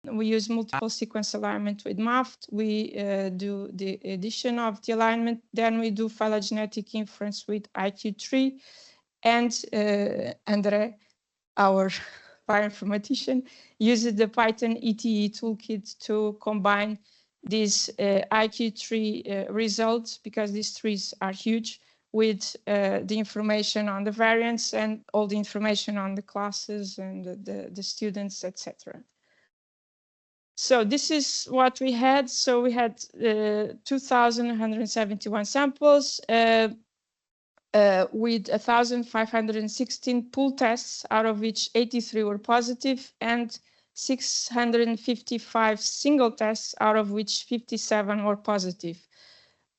we use multiple sequence alignment with MAFT. We do the addition of the alignment. Then we do phylogenetic inference with IQ3. And Andre, our bioinformatician, uses the Python ETE toolkit to combine these IQ3 results, because these trees are huge, with the information on the variants and all the information on the classes and the students, etc. So this is what we had. So we had 2,171 samples with 1,516 pool tests, out of which 83 were positive, and 655 single tests, out of which 57 were positive.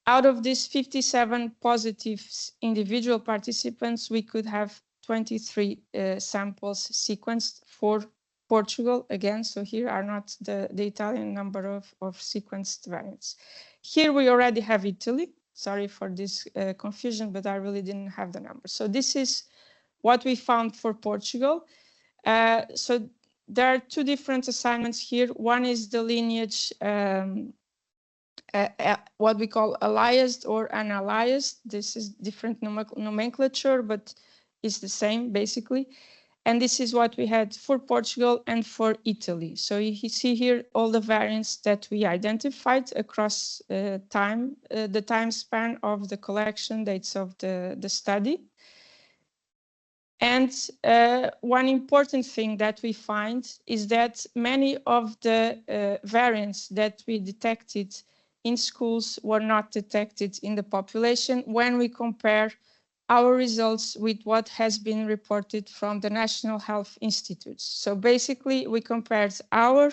Out of these 57 positive individual participants, we could have 23 samples sequenced for Portugal again. So here are not the Italian number of sequenced variants. Here we already have Italy. Sorry for this confusion, but I really didn't have the number. So this is what we found for Portugal. So there are two different assignments here. One is the lineage, what we call aliased or unaliased. This is different nomenclature, but it's the same basically. And this is what we had for Portugal and for Italy. So you see here all the variants that we identified across time, the time span of the collection dates of the study. And one important thing that we find is that many of the variants that we detected in schools were not detected in the population when we compare our results with what has been reported from the National Health Institutes. So basically, we compared our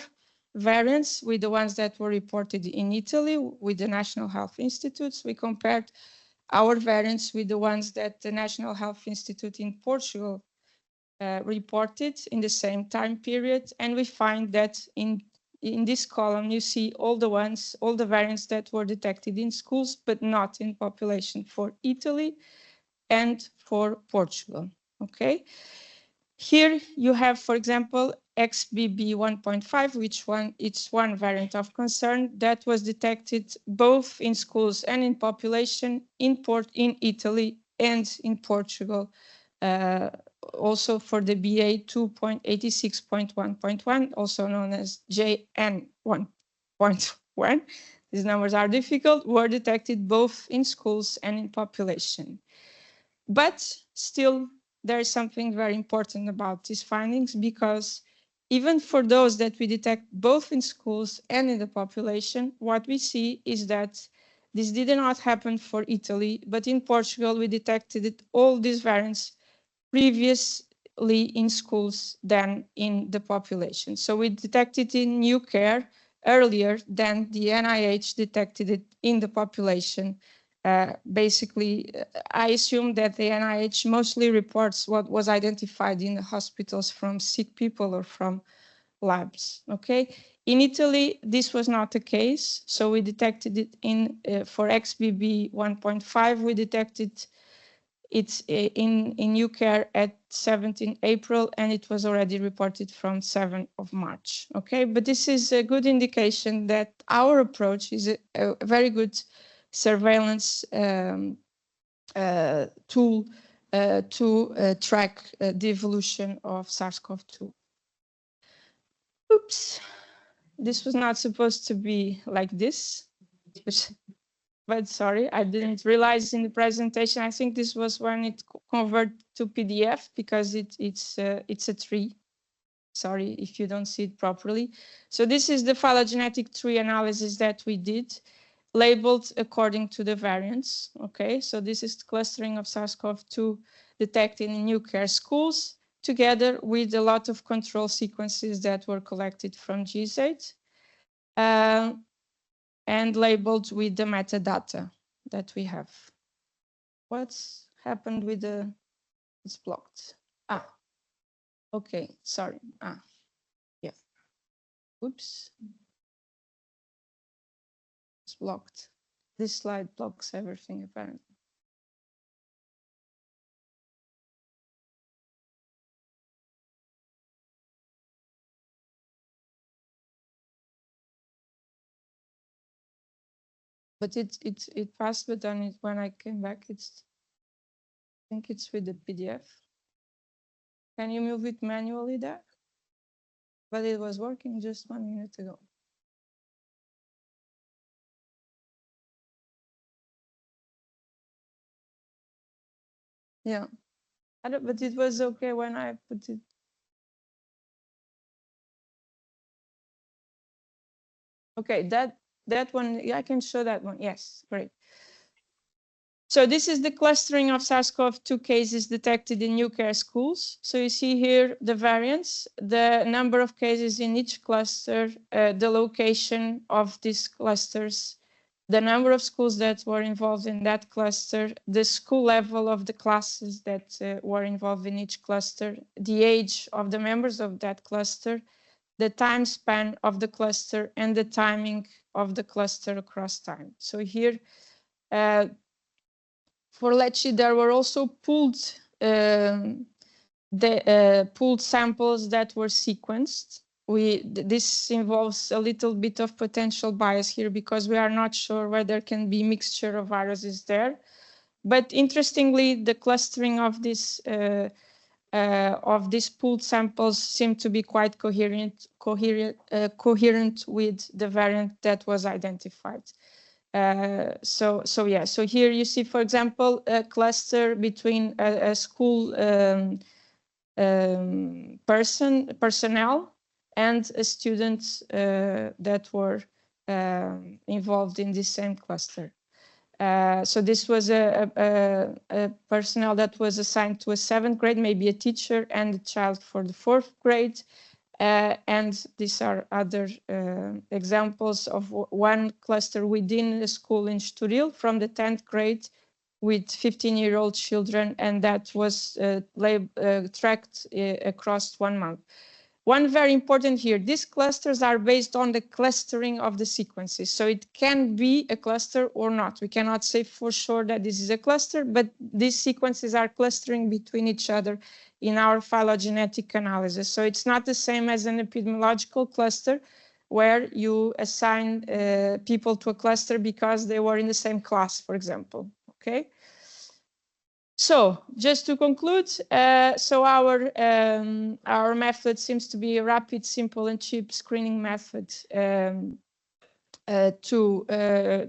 variants with the ones that were reported in Italy with the National Health Institutes. We compared our variants with the ones that the National Health Institute in Portugal reported in the same time period. And we find that in this column, you see all the variants that were detected in schools, but not in population for Italy and for Portugal, okay? Here you have, for example, XBB 1.5, it's one variant of concern that was detected both in schools and in population in Italy and in Portugal. Also for the BA 2.86.1.1, also known as JN 1.1. These numbers are difficult, were detected both in schools and in population. But still, there is something very important about these findings, because even for those that we detect both in schools and in the population, what we see is that this did not happen for Italy, but in Portugal, we detected all these variants previously in schools than in the population. So we detected in EuCARE earlier than the NIH detected it in the population. Basically, I assume that the NIH mostly reports what was identified in the hospitals from sick people or from labs, okay? In Italy, this was not the case. So we detected it for XBB 1.5, we detected it in EuCARE at 17 April, and it was already reported from 7 of March, okay? But this is a good indication that our approach is a very good surveillance tool to track the evolution of SARS-CoV-2. Oops, this was not supposed to be like this, but sorry, I didn't realize in the presentation. I think this was when it converted to PDF, because it's a tree. Sorry if you don't see it properly. So this is the phylogenetic tree analysis that we did, labeled according to the variants, okay? So this is the clustering of SARS-CoV-2 detected in EuCARE schools, together with a lot of control sequences that were collected from GISAID, and labeled with the metadata that we have. What's happened with the, it's blocked. Okay, sorry, yeah, oops. It's blocked. This slide blocks everything apparently. But it passed, but then when I came back, I think it's with the PDF. Can you move it manually there? But it was working just 1 minute ago. Yeah, but it was okay when I put it. Okay, that one, I can show that one. Yes, great. So this is the clustering of SARS-CoV-2 cases detected in EuCARE schools. So you see here the variants, the number of cases in each cluster, the location of these clusters, the number of schools that were involved in that cluster, the school level of the classes that were involved in each cluster, the age of the members of that cluster, the time span of the cluster, and the timing of the cluster across time. So here, for Lecce, there were also pooled samples that were sequenced. This involves a little bit of potential bias here because we are not sure whether there can be mixture of viruses there. But interestingly, the clustering of these pooled samples seem to be quite coherent with the variant that was identified. So here you see, for example, a cluster between a school personnel and students that were involved in the same cluster. So this was a personnel that was assigned to a 7th grade, maybe a teacher and a child for the 4th grade. And these are other examples of one cluster within a school in Estoril from the 10th grade with 15-year-old children, and that was tracked across 1 month. One very important here, these clusters are based on the clustering of the sequences. So it can be a cluster or not. We cannot say for sure that this is a cluster, but these sequences are clustering between each other in our phylogenetic analysis. So it's not the same as an epidemiological cluster where you assign people to a cluster because they were in the same class, for example, okay? So just to conclude, so our method seems to be a rapid, simple, and cheap screening method to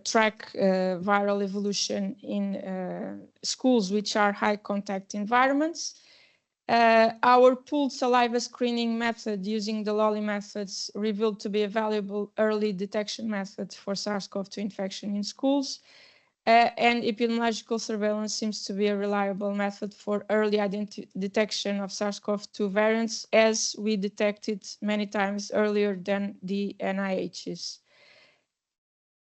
track viral evolution in schools which are high contact environments. Our pooled saliva screening method using the LOLI methods revealed to be a valuable early detection method for SARS-CoV-2 infection in schools. And epidemiological surveillance seems to be a reliable method for early detection of SARS-CoV-2 variants, as we detected many times earlier than the NIHs.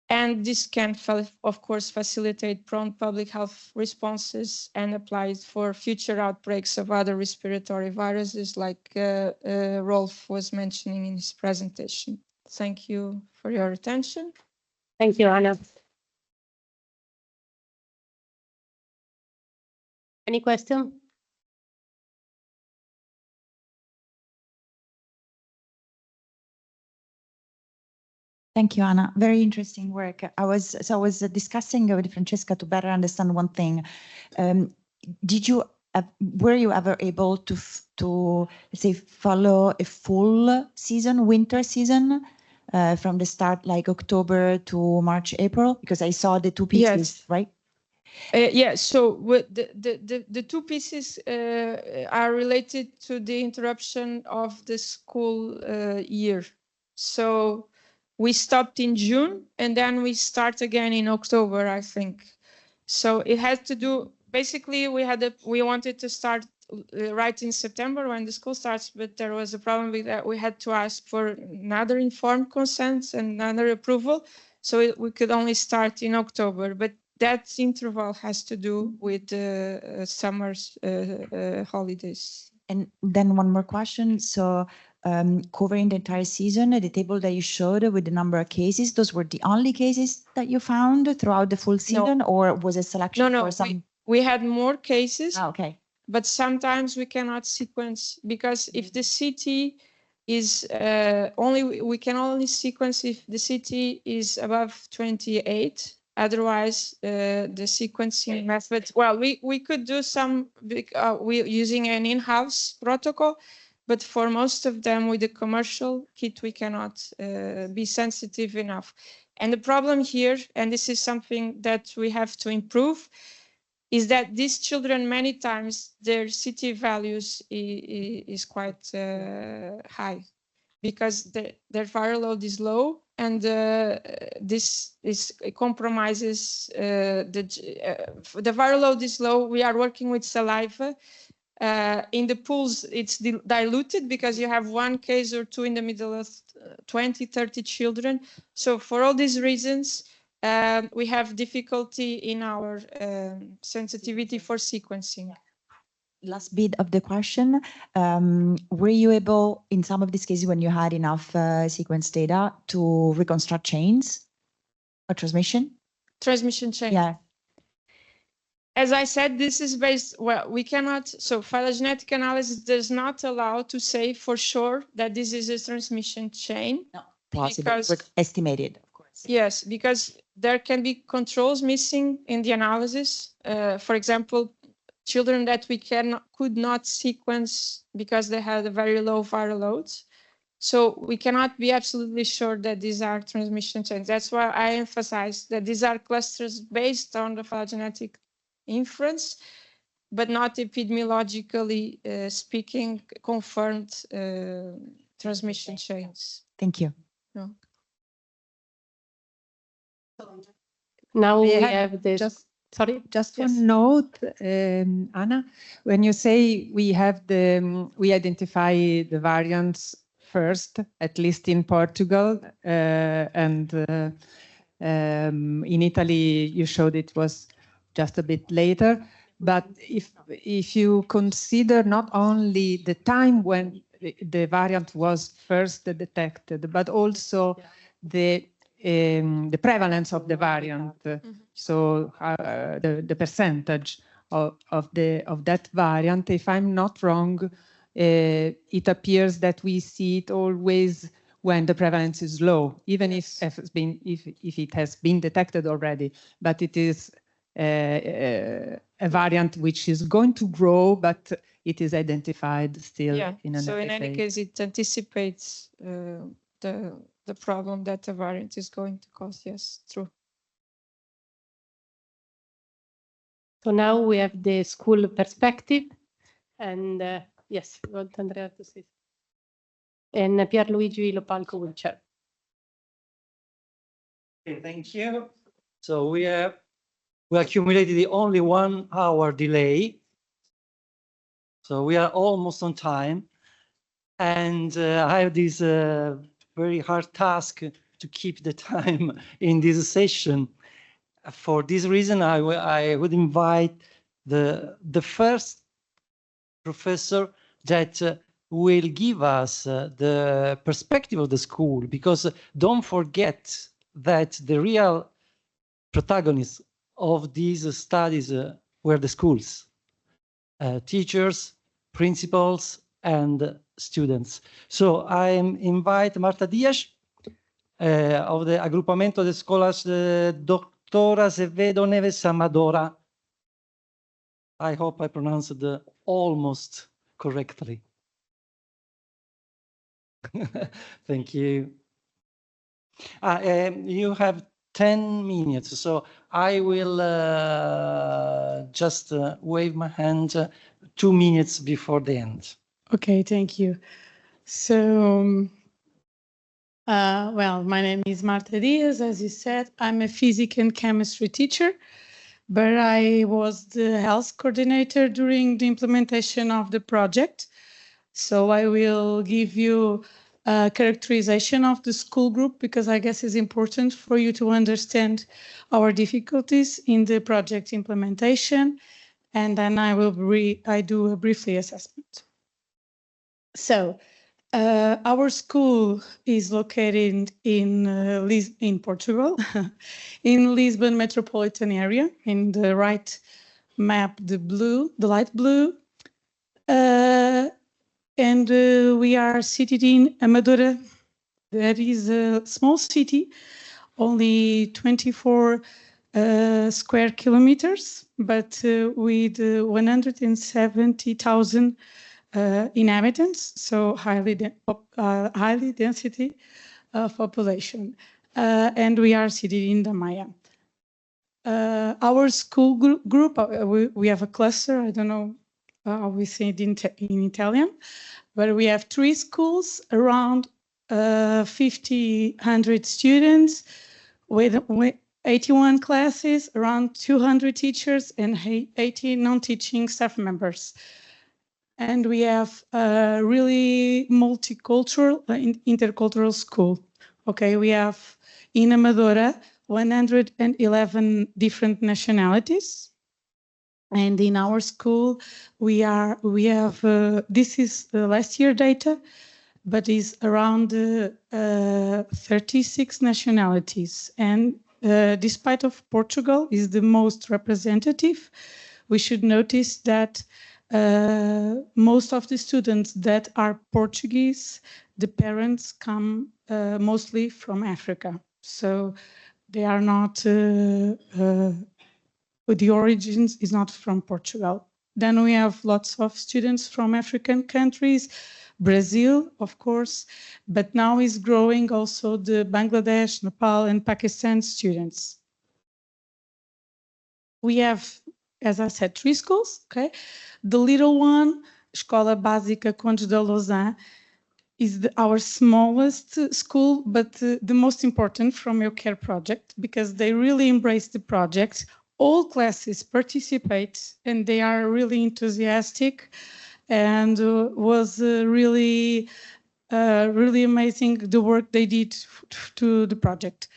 And this can, of course, facilitate prompt public health responses and apply for future outbreaks of other respiratory viruses, like Rolf was mentioning in his presentation. Thank you for your attention. Thank you, Anna. Any question? Thank you, Anna. Very interesting work. I was discussing with Francesca to better understand one thing. Were you ever able to let's say follow a full season, winter season, from the start, like October to March, April? Because I saw the two pieces, yes. Right? Yeah, so the two pieces are related to the interruption of the school year. So we stopped in June and then we start again in October, I think. So it had to do, basically we wanted to start right in September when the school starts, but there was a problem with that. We had to ask for another informed consent and another approval. So we could only start in October, but that interval has to do with the summer holidays. And then one more question. So covering the entire season, the table that you showed with the number of cases, those were the only cases that you found throughout the full season? No. Or was it selection for some? We had more cases. Oh, okay. But sometimes we cannot sequence because if the city is we can only sequence if the city is above 28. Otherwise, the sequencing methods, well, we could do some using an in-house protocol, but for most of them with the commercial kit, we cannot be sensitive enough. And the problem here, and this is something that we have to improve, is that these children, many times, their CT values is quite high because their viral load is low, and this compromises the viral load is low. We are working with saliva. In the pools, it's diluted because you have one case or two in the middle of 20, 30 children. So for all these reasons, we have difficulty in our sensitivity for sequencing. Last bit of the question, were you able, in some of these cases when you had enough sequence data, to reconstruct chains or transmission? Transmission chain. Yeah. As I said, this is based, well, we cannot, so phylogenetic analysis does not allow to say for sure that this is a transmission chain. No, possible, because, but estimated, of course. Yes, because there can be controls missing in the analysis. For example, children that we could not sequence because they had a very low viral loads. So we cannot be absolutely sure that these are transmission chains. That's why I emphasize that these are clusters based on the phylogenetic inference, but not epidemiologically speaking confirmed transmission chains. Thank you. No. Now we have have this. Sorry, Just Yes. one note, Anna, when you say we identify the variants first, at least in Portugal, and in Italy, you showed it was just a bit later. But if you consider not only the time when the variant was first detected, but also the prevalence of the variant, so the percentage of that variant, if I'm not wrong, it appears that we see it always when the prevalence is low, even if it has been detected already, but it is a variant which is going to grow, but it is identified still in an so in any phase. case, it anticipates the problem that the variant is going to cause. Yes, true. So now we have the school perspective, and yes, you want Andrea to say. And Pierluigi Lopalco will chair. Okay, thank you. So we accumulated the only 1 hour delay. So we are almost on time. And I have this very hard task to keep the time in this session. For this reason, I would invite the first professor that will give us the perspective of the school, because don't forget that the real protagonists of these studies were the schools, teachers, principals, and students. So I invite Marta Dias of the Agrupamento de Escolas Doctora Azevedo Neves Amadora. I hope I pronounced it almost correctly. Thank you. You have 10 minutes, so I will just wave my hand 2 minutes before the end. Okay, thank you. So, well, my name is Marta Diaz. As you said, I'm a physics and chemistry teacher, but I was the health coordinator during the implementation of the project. So I will give you a characterization of the school group, because I guess it's important for you to understand our difficulties in the project implementation. And then I do a briefly assessment. So our school is located in Portugal, in Lisbon metropolitan area. In the right map, the light blue. And we are seated in Amadora. That is a small city, only 24,000 square kilometers, but with 170,000 inhabitants, so highly density of population. And we are seated in the Maya. Our school group, we have a cluster, I don't know how we say it in Italian, but we have 3 schools, around 100 students, with 81 classes, around 200 teachers, and 80 non-teaching staff members. And we have a really multicultural, intercultural school. Okay, we have in Amadora 111 different nationalities. And in our school, we have, this is the last year data, but is around 36 nationalities. And despite of Portugal is the most representative, we should notice that most of the students that are Portuguese, the parents come mostly from Africa. So they are not, the origins is not from Portugal. Then we have lots of students from African countries, Brazil, of course, but now is growing also the Bangladesh, Nepal, and Pakistan students. We have, as I said, 3 schools, okay? The little one, Escola Básica Conde da Lausanne, is our smallest school, but the most important from EuCARE project, because they really embrace the project. All classes participate, and they are really enthusiastic, and was really amazing the work they did to the project.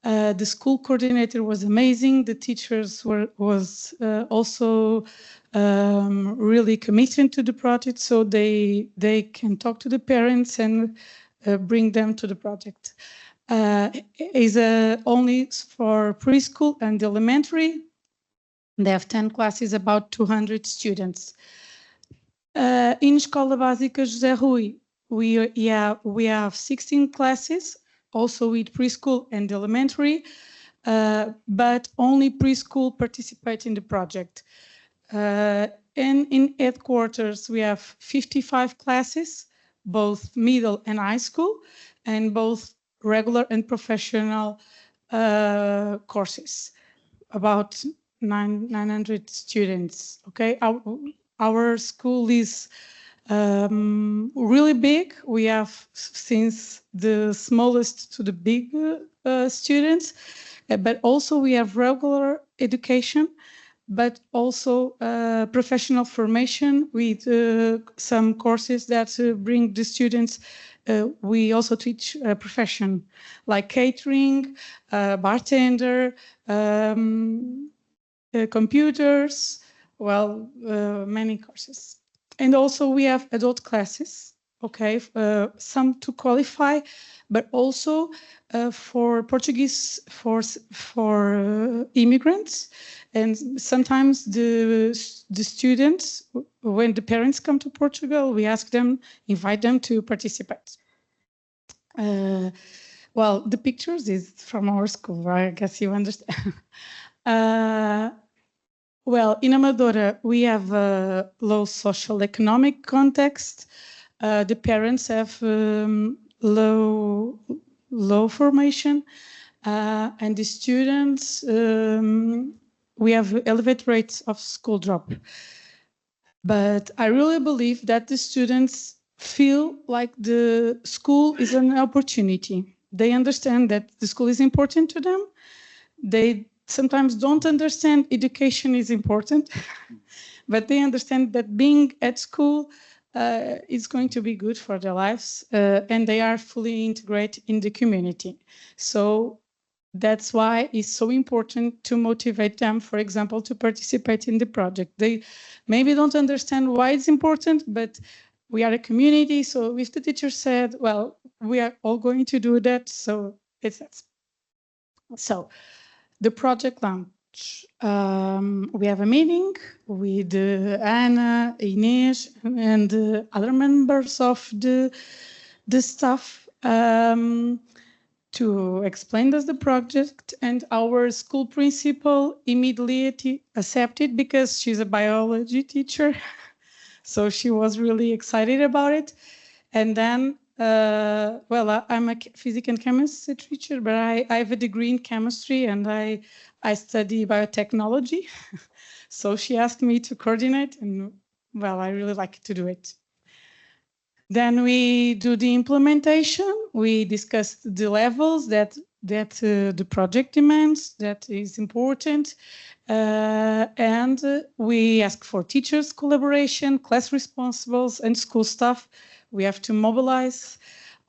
The school coordinator was amazing. The teachers was also really committed to the project, so they can talk to the parents and bring them to the project. Is only for preschool and elementary. They have 10 classes, about 200 students. In Escola Básica José Rui, we have 16 classes, also with preschool and elementary, but only preschool participate in the project. And in headquarters, we have 55 classes, both middle and high school, and both regular and professional courses, about 900 students. Okay, our school is really big. We have since the smallest to the big students, but also we have regular education, but also professional formation with some courses that bring the students. We also teach a profession like catering, bartender, computers, well, many courses. And also we have adult classes, okay, some to qualify, but also for Portuguese, for immigrants. And sometimes the students, when the parents come to Portugal, we ask them, invite them to participate. Well, the pictures is from our school, right? I guess you understand. Well, in Amadora, we have a low social economic context. The parents have low formation, and the students, we have elevated rates of school drop. But I really believe that the students feel like the school is an opportunity. They understand that the school is important to them. They sometimes don't understand education is important, but they understand that being at school is going to be good for their lives, and they are fully integrated in the community. So that's why it's so important to motivate them, for example, to participate in the project. They maybe don't understand why it's important, but we are a community, so if the teacher said, well, we are all going to do that, so it's that. So the project launch, we have a meeting with Anna, Inês, and other members of the staff to explain us the project, and our school principal immediately accepted because she's a biology teacher. So she was really excited about it. And then, I'm a physics and chemistry teacher, but I have a degree in chemistry and I study biotechnology. So she asked me to coordinate, and well, I really like to do it. Then we do the implementation. We discuss the levels that the project demands, that is important. And we ask for teachers' collaboration, class responsibles, and school staff. We have to mobilize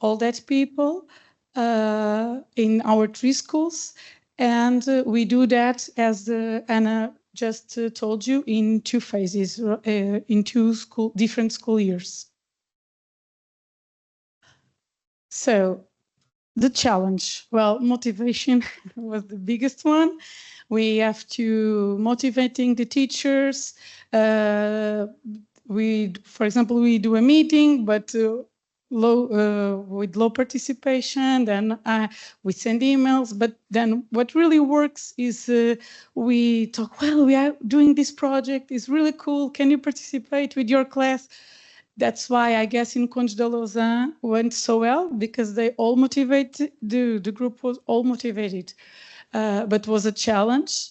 all that people in our 3 schools. And we do that, as Anna just told you, in 2 phases, in 2 different school years. So the challenge, well, motivation was the biggest one. We have to motivating the teachers. For example, we do a meeting, but with low participation. Then we send emails. But then what really works is we talk. Well, we are doing this project. It's really cool. Can you participate with your class? That's why I guess in Contes de Lausanne went so well, because they all motivated, the group was all motivated, but was a challenge.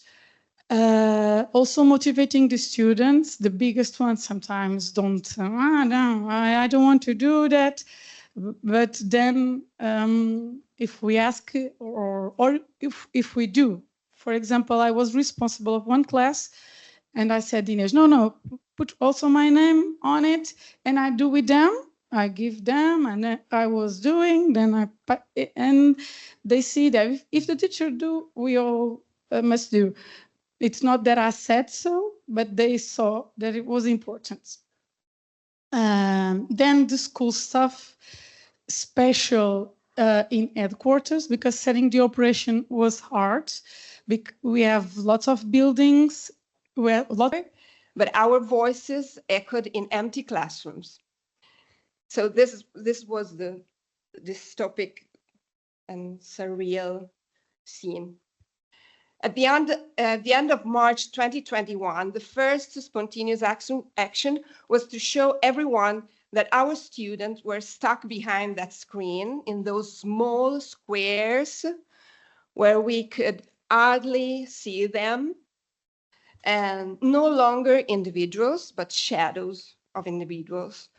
Also motivating the students, the biggest ones sometimes don't, no, I don't want to do that. But then if we ask, or if we do, for example, I was responsible of one class, and I said, Inês, no, put also my name on it, and I do with them. I give them, and I was doing. Then and they see that if the teacher do, we all must do. It's not that I said so, but they saw that it was important. Then the school staff, special in headquarters, because setting the operation was hard. We have lots of buildings, but our voices echoed in empty classrooms. So this was the dystopic and surreal scene. At the end of March 2021, the first spontaneous action was to show everyone that our students were stuck behind that screen in those small squares where we could hardly see them, and no longer individuals, but shadows of individuals.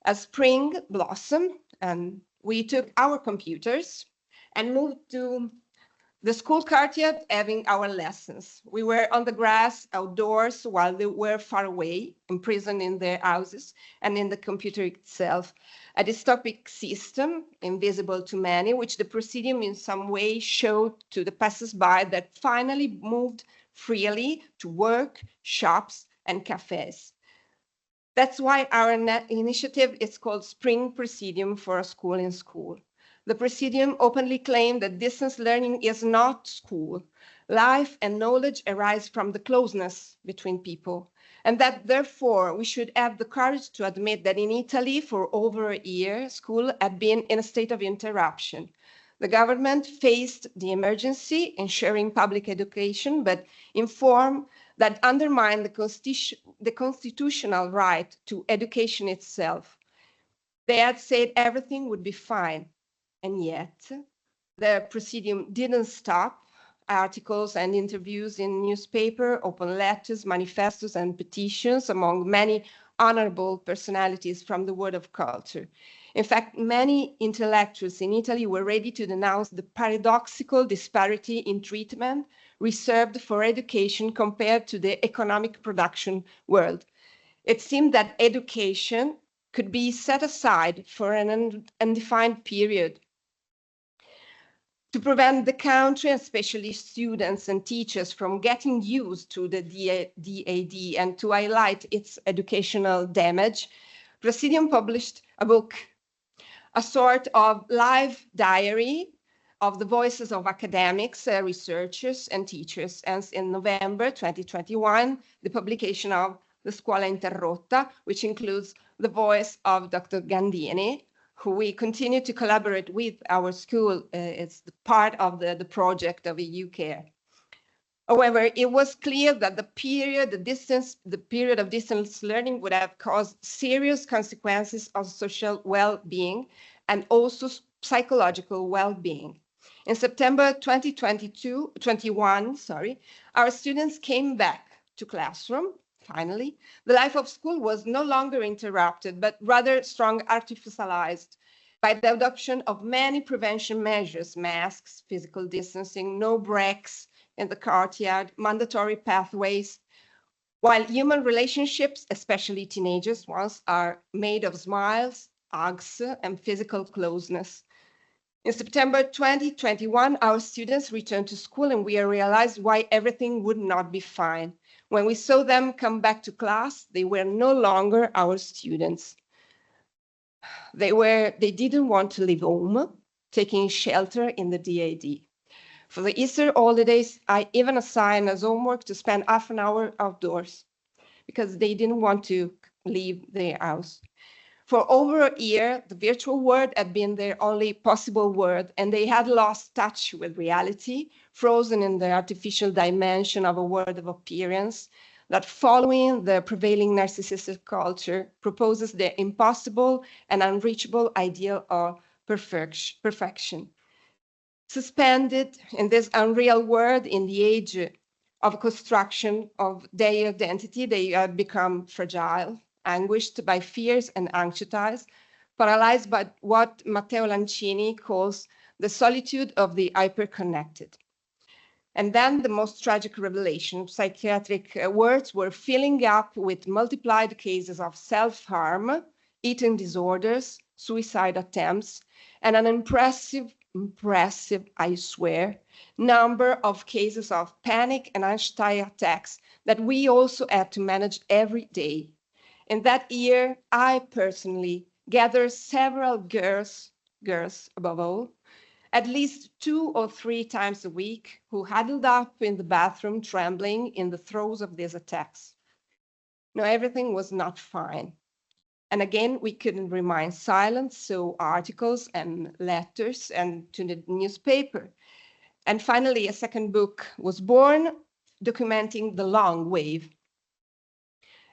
As spring blossomed, and we took our computers and moved to the school courtyard having our lessons. We were on the grass outdoors while they were far away, imprisoned in their houses and in the computer itself. A dystopic system, invisible to many, which the Presidium in some way showed to the passers-by, that finally moved freely to work, shops, and cafes. That's why our initiative is called Spring Presidium for a School in School. The Presidium openly claimed that distance learning is not school. Life and knowledge arise from the closeness between people, and that therefore we should have the courage to admit that in Italy for over a year, school had been in a state of interruption. The government faced the emergency, ensuring public education, but in form that undermined the constitutional right to education itself. They had said everything would be fine. And yet, the Presidium didn't stop. Articles and interviews in newspaper, open letters, manifestos, and petitions among many honorable personalities from the world of culture. In fact, many intellectuals in Italy were ready to denounce the paradoxical disparity in treatment reserved for education compared to the economic production world. It seemed that education could be set aside for an undefined period to prevent the country, especially students and teachers, from getting used to the DAD and to highlight its educational damage. Presidium published a book, a sort of live diary of the voices of academics, researchers, and teachers. And in November 2021, the publication of The Scuola Interrotta, which includes the voice of Dr. Gandini, who we continue to collaborate with our school. It's the part of the project of EuCARE. However, it was clear that the period of distance learning would have caused serious consequences on social well-being and also psychological well-being. In September 2021, our students came back to classroom. Finally, the life of school was no longer interrupted, but rather strongly artificialized by the adoption of many prevention measures, masks, physical distancing, no breaks in the courtyard, mandatory pathways, while human relationships, especially teenagers ones, are made of smiles, hugs, and physical closeness. In September 2021, our students returned to school and we realized why everything would not be fine. When we saw them come back to class, they were no longer our students. They didn't want to leave home, taking shelter in the DAD. For the Easter holidays, I even assigned as homework to spend half an hour outdoors because they didn't want to leave their house. For over a year, the virtual world had been their only possible world, and they had lost touch with reality, frozen in the artificial dimension of a world of appearance that, following the prevailing narcissistic culture, proposes the impossible and unreachable ideal of perfection. Suspended in this unreal world, in the age of construction of their identity, they had become fragile, anguished by fears and anxiety, paralyzed by what Matteo Lancini calls the solitude of the hyperconnected. And then the most tragic revelation, psychiatric wards were filling up with multiplied cases of self-harm, eating disorders, suicide attempts, and an impressive, I swear, number of cases of panic and anxiety attacks that we also had to manage every day. In that year, I personally gathered several girls above all, at least 2 or 3 times a week, who huddled up in the bathroom trembling in the throes of these attacks. No, everything was not fine. And again, we couldn't remain silent, so articles and letters and to the newspaper. And finally, a second book was born, documenting the long wave.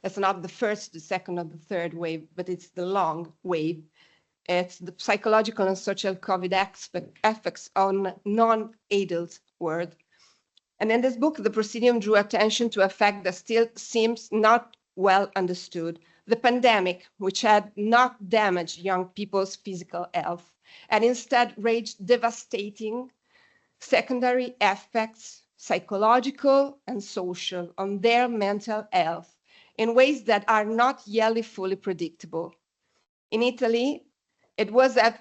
It's not the first, the second, or the third wave, but it's the long wave. It's the psychological and social COVID effects on non-adult world. And in this book, the Presidium drew attention to a fact that still seems not well understood. The pandemic, which had not damaged young people's physical health, and instead raged devastating secondary effects, psychological and social, on their mental health in ways that are not yet fully predictable. In Italy, it was as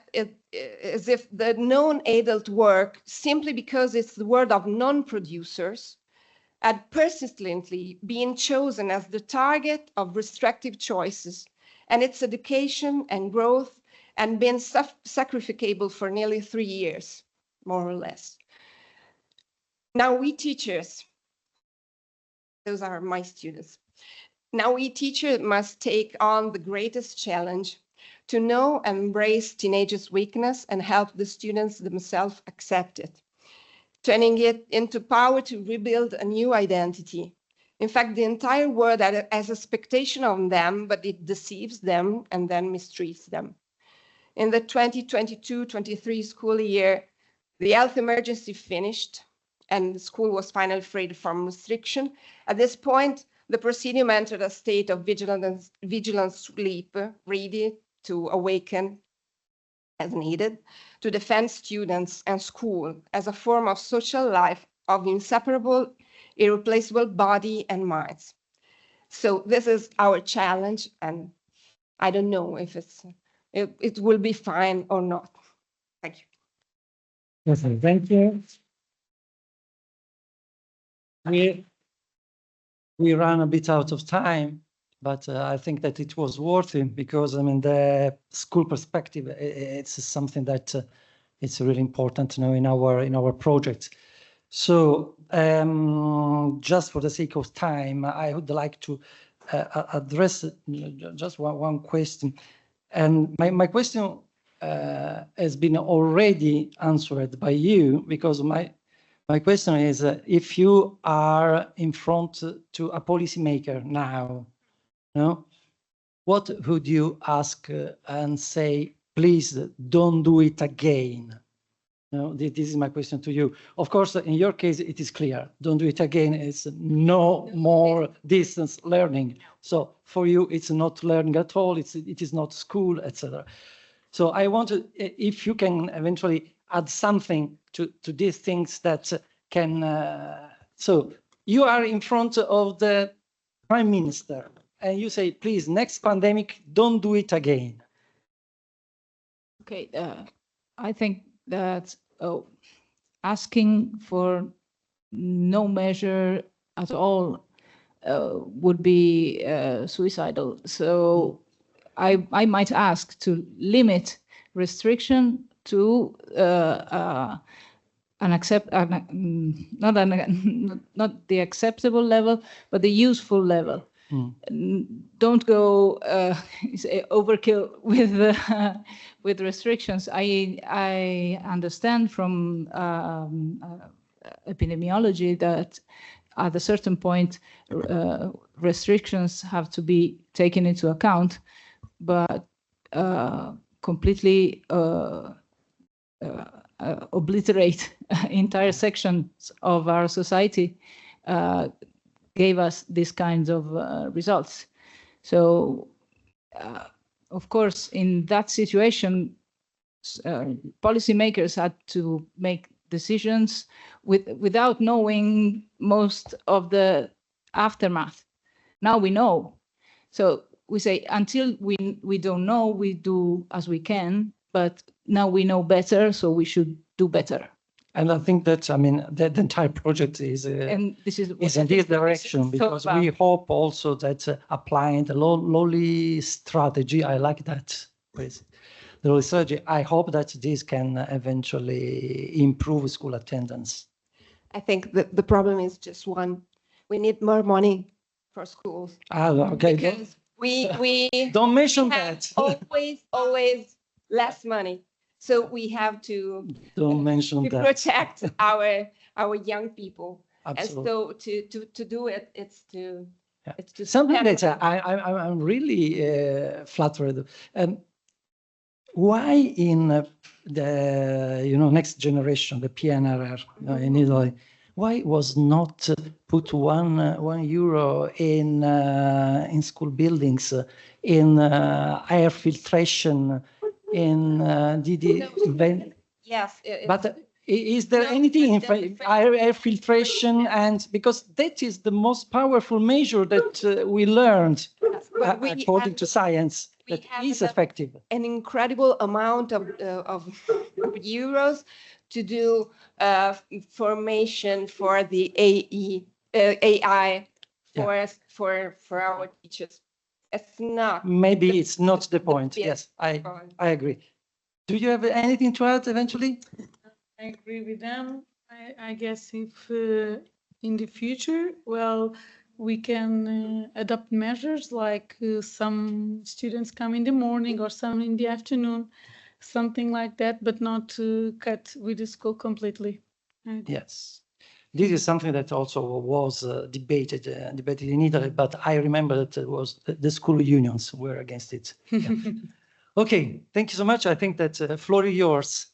if the non-adult work, simply because it's the word of non-producers, had persistently been chosen as the target of restrictive choices, and its education and growth had been sacrificable for nearly 3 years, more or less. Now we teachers, those are my students, now we teachers must take on the greatest challenge to know and embrace teenagers' weakness and help the students themselves accept it, turning it into power to rebuild a new identity. In fact, the entire world has expectation on them, but it deceives them and then mistreats them. In the 2022-23 school year, the health emergency finished and the school was finally freed from restriction. At this point, the Presidium entered a state of vigilant sleep, ready to awaken as needed, to defend students and school as a form of social life of inseparable, irreplaceable body and minds. So this is our challenge, and I don't know if it will be fine or not. Thank you. Yes, thank you. We ran a bit out of time, but I think that it was worth it because, I mean, the school perspective, it's something that it's really important to know in our project. So just for the sake of time, I would like to address just one question. And my question has been already answered by you, because my question is, if you are in front to a policymaker now, what would you ask and say, please don't do it again? This is my question to you. Of course, in your case, it is clear. Don't do it again. It's no more distance learning. So for you, it's not learning at all. It is not school, etc. So I wanted, if you can eventually add something to these things that can. So you are in front of the Prime Minister, and you say, please, next pandemic, don't do it again. Okay, I think that asking for no measure at all would be suicidal. So I might ask to limit restriction to not the acceptable level, but the useful level. Don't go overkill with restrictions. I understand from epidemiology that at a certain point restrictions have to be taken into account, but completely obliterate entire sections of our society gave us these kinds of results. So, of course, in that situation, policymakers had to make decisions without knowing most of the aftermath. Now we know. So we say, until we don't know, we do as we can, but now we know better, so we should do better. And I think that, I mean, the entire project is in this direction, because we hope also that applying the lowly strategy, I like that, please. The lowly strategy, I hope that this can eventually improve school attendance. I think that the problem is just one. We need more money for schools. Okay. Because we don't mention have that. always less money. So we have to don't mention that. Protect our young people. Absolutely. And so to do it, it's to something that I'm really flattered. Why in the next generation, the PNRR in Italy, why was not put €1 in school buildings, in air filtration, in yes, but is there anything in air filtration? And because that is the most powerful measure that we learned, according to science, that is effective. An incredible amount of euros to do formation for the AI for our teachers. It's not. Maybe it's not the point. Yes, I agree. Do you have anything to add eventually? I agree with them. I guess if in the future, well, we can adopt measures like some students come in the morning or some in the afternoon, something like that, but not to cut with the school completely. Yes. This is something that also was debated in Italy, but I remember that it was the school unions were against it. Yeah. Okay, thank you so much. I think that floor is yours.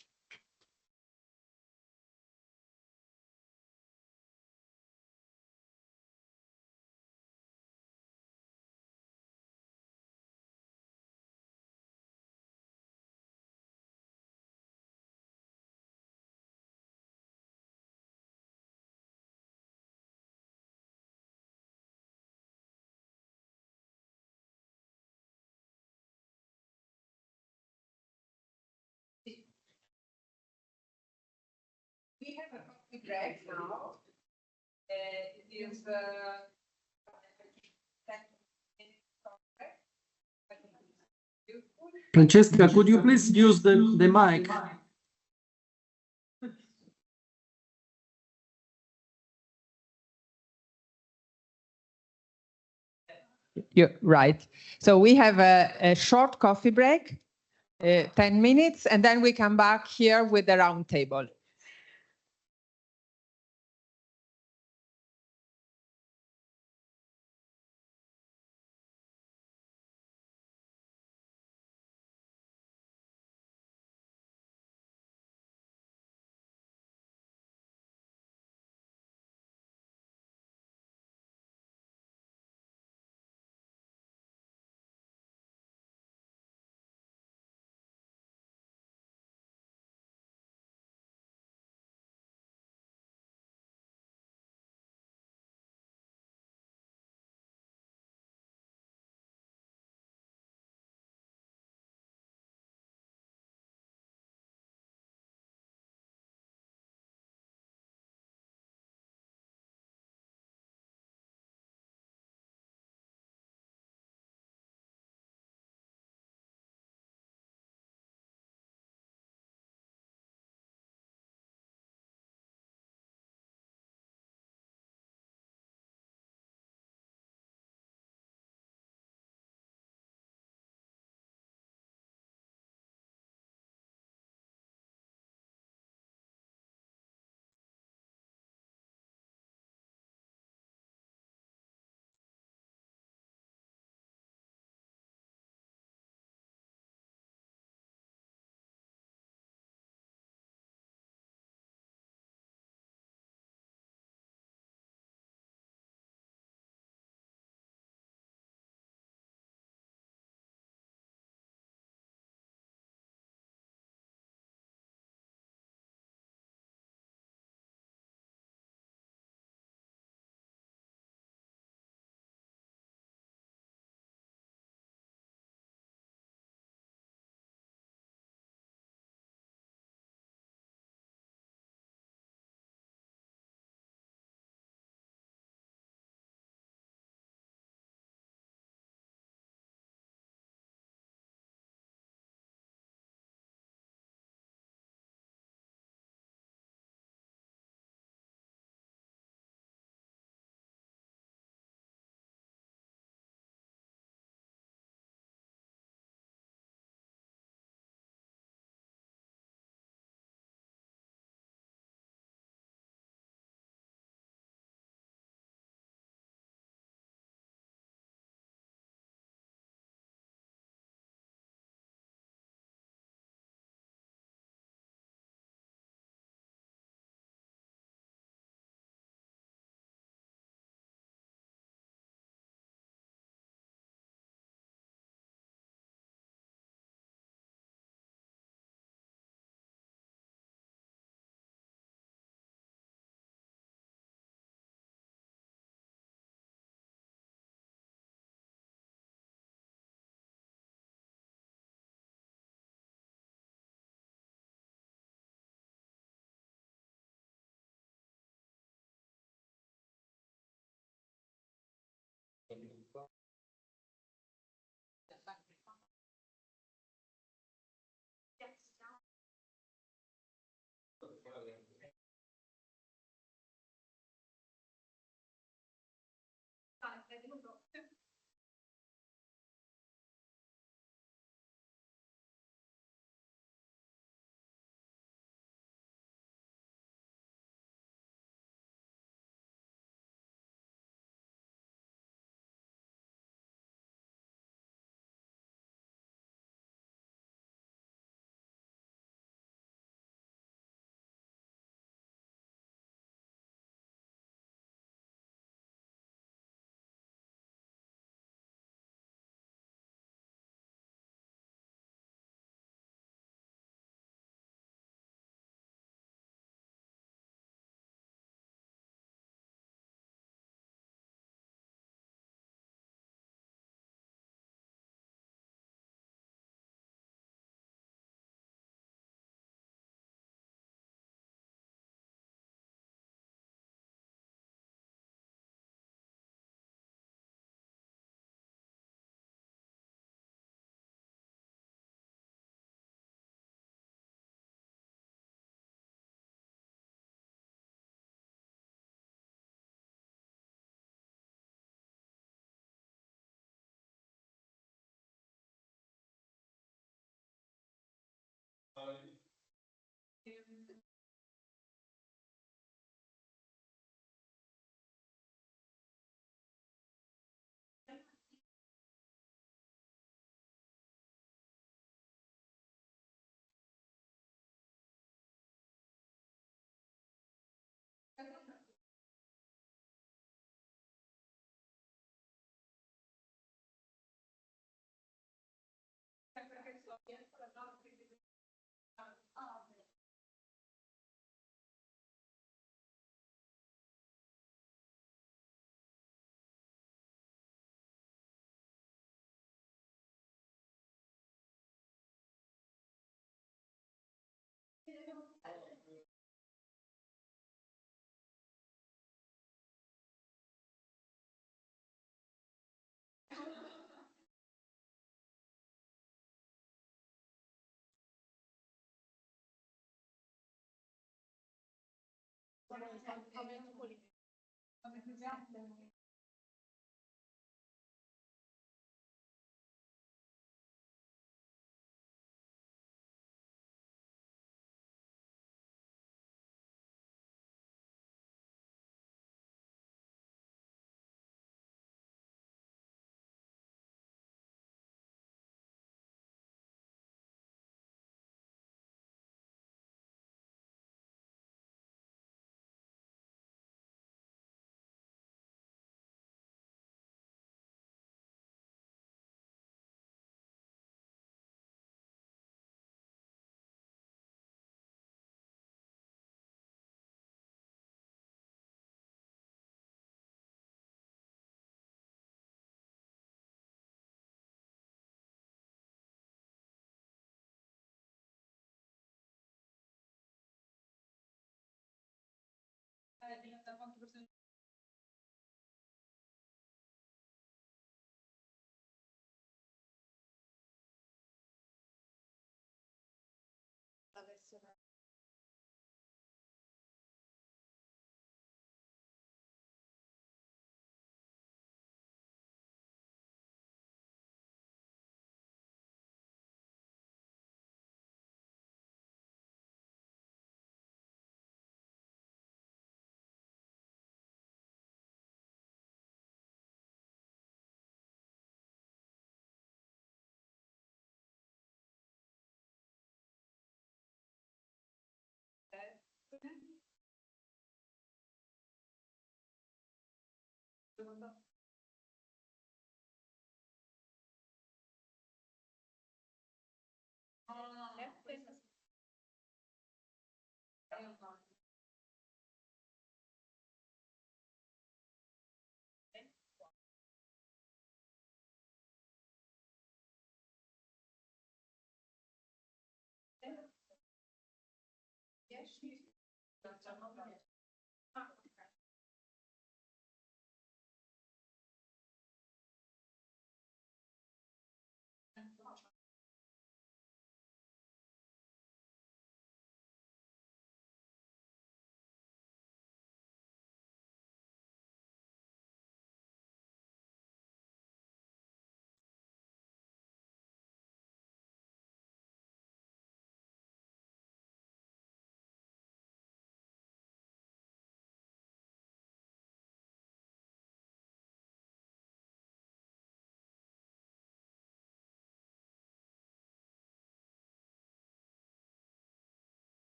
We have a coffee break now. It is Francesca, could you please use the mic? You're right. So we have a short coffee break. 10 minutes, and then we come back here with the round table.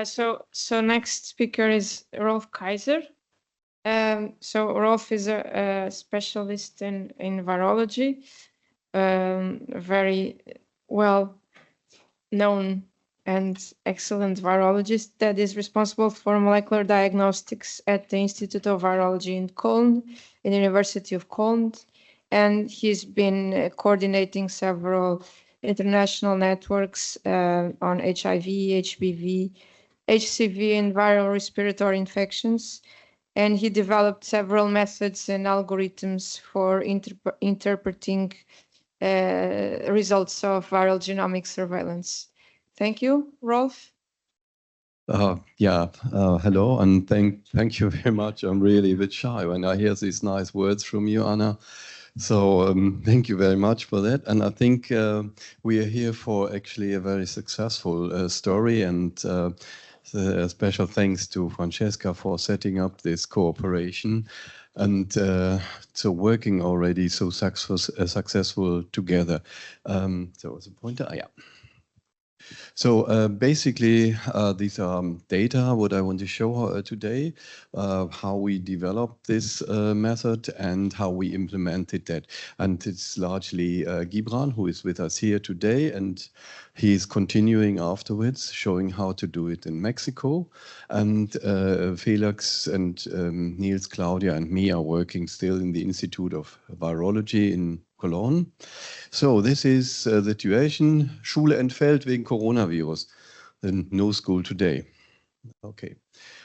So next speaker is Rolf Kaiser. So Rolf is a specialist in virology, very well known and excellent virologist that is responsible for molecular diagnostics at the Institute of Virology in Cologne, in the University of Cologne. And he's been coordinating several international networks on HIV, HBV, HCV, and viral respiratory infections. And he developed several methods and algorithms for interpreting results of viral genomic surveillance. Thank you, Rolf. Hello, and thank you very much. I'm really a bit shy when I hear these nice words from you, Anna. So thank you very much for that. And I think we are here for actually a very successful story, and special thanks to Francesca for setting up this cooperation and so working already so successful together. So as a pointer, yeah. So basically, these are data, what I want to show today, how we developed this method and how we implemented that. And it's largely Gibran, who is with us here today, and he's continuing afterwards, showing how to do it in Mexico. And Felix and Niels, Claudia, and me are working still in the Institute of Virology in Cologne. So this is the situation. Schule entfällt wegen Coronavirus. Then no school today. Okay.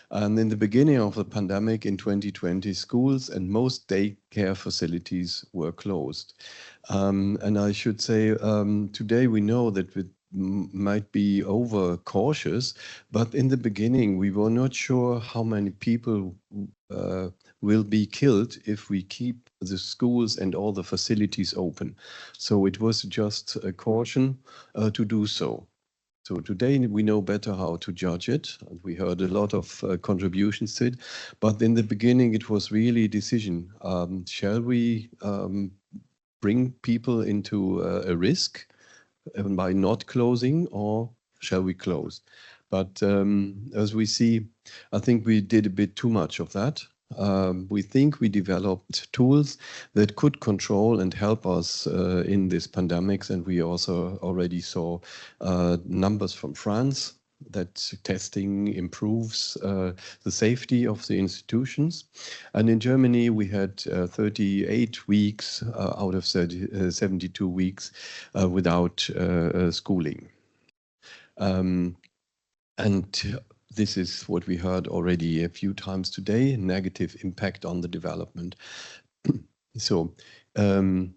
And in the beginning of the pandemic in 2020, schools and most daycare facilities were closed. And I should say today we know that we might be over cautious, but in the beginning we were not sure how many people will be killed if we keep the schools and all the facilities open. So it was just a caution to do so. So today we know better how to judge it, and we heard a lot of contributions to it. But in the beginning, it was really a decision. Shall we bring people into a risk by not closing, or shall we close? But as we see, I think we did a bit too much of that. We think we developed tools that could control and help us in this pandemic, and we also already saw numbers from France that testing improves the safety of the institutions. And in Germany, we had 38 weeks out of 72 weeks without schooling. And this is what we heard already a few times today, negative impact on the development. So, and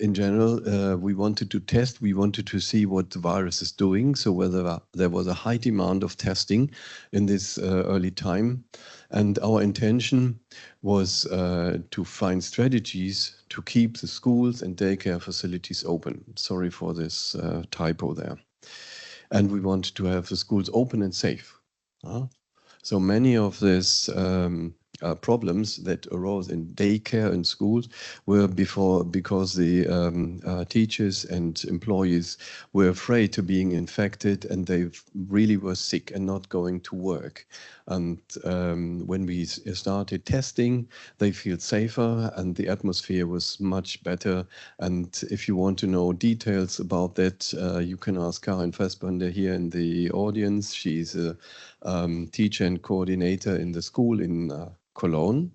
in general, we wanted to test, we wanted to see what the virus is doing. So whether there was a high demand of testing in this early time. And our intention was to find strategies to keep the schools and daycare facilities open. Sorry for this typo there. And we want to have the schools open and safe. So many of these problems that arose in daycare and schools were because the teachers and employees were afraid of being infected, and they really were sick and not going to work. And when we started testing, they feel safer and the atmosphere was much better. And if you want to know details about that, you can ask Karin Fassbender here in the audience. She's a teacher and coordinator in the school in Cologne.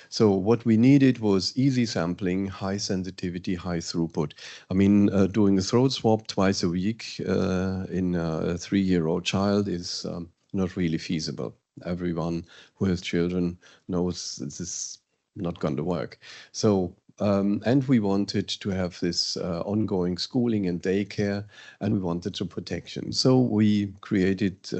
So what we needed was easy sampling, high sensitivity, high throughput. I mean, doing a throat swab twice a week in a 3-year-old child is not really feasible. Everyone who has children knows this is not going to work. So, and we wanted to have this ongoing schooling and daycare, and we wanted to protection. So we created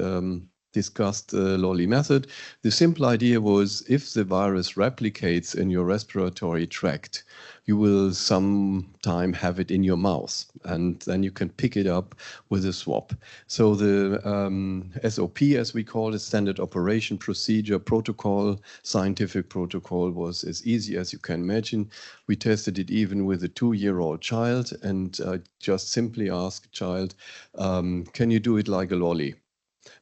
discussed the Lolly method. The simple idea was if the virus replicates in your respiratory tract, you will sometime have it in your mouth, and then you can pick it up with a swab. So the SOP, as we call it, standard operation procedure protocol, scientific protocol, was as easy as you can imagine. We tested it even with a 2-year-old child, and just simply asked the child, can you do it like a lolly?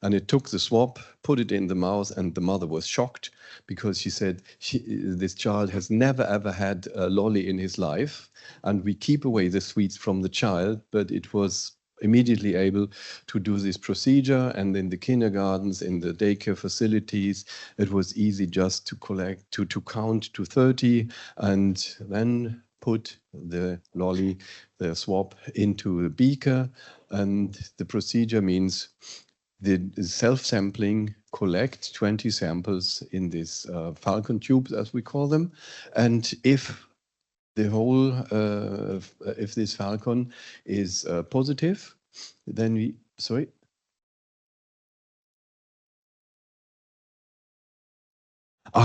And it took the swab, put it in the mouth, and the mother was shocked because she said this child has never ever had a lolly in his life, and we keep away the sweets from the child, but it was immediately able to do this procedure. And in the kindergartens, in the daycare facilities, it was easy just to collect, to count to 30 and then put the lolly, the swab, into a beaker. And the procedure means the self-sampling, collect 20 samples in this falcon tubes, as we call them. And if the whole, if this falcon is positive, then we, sorry.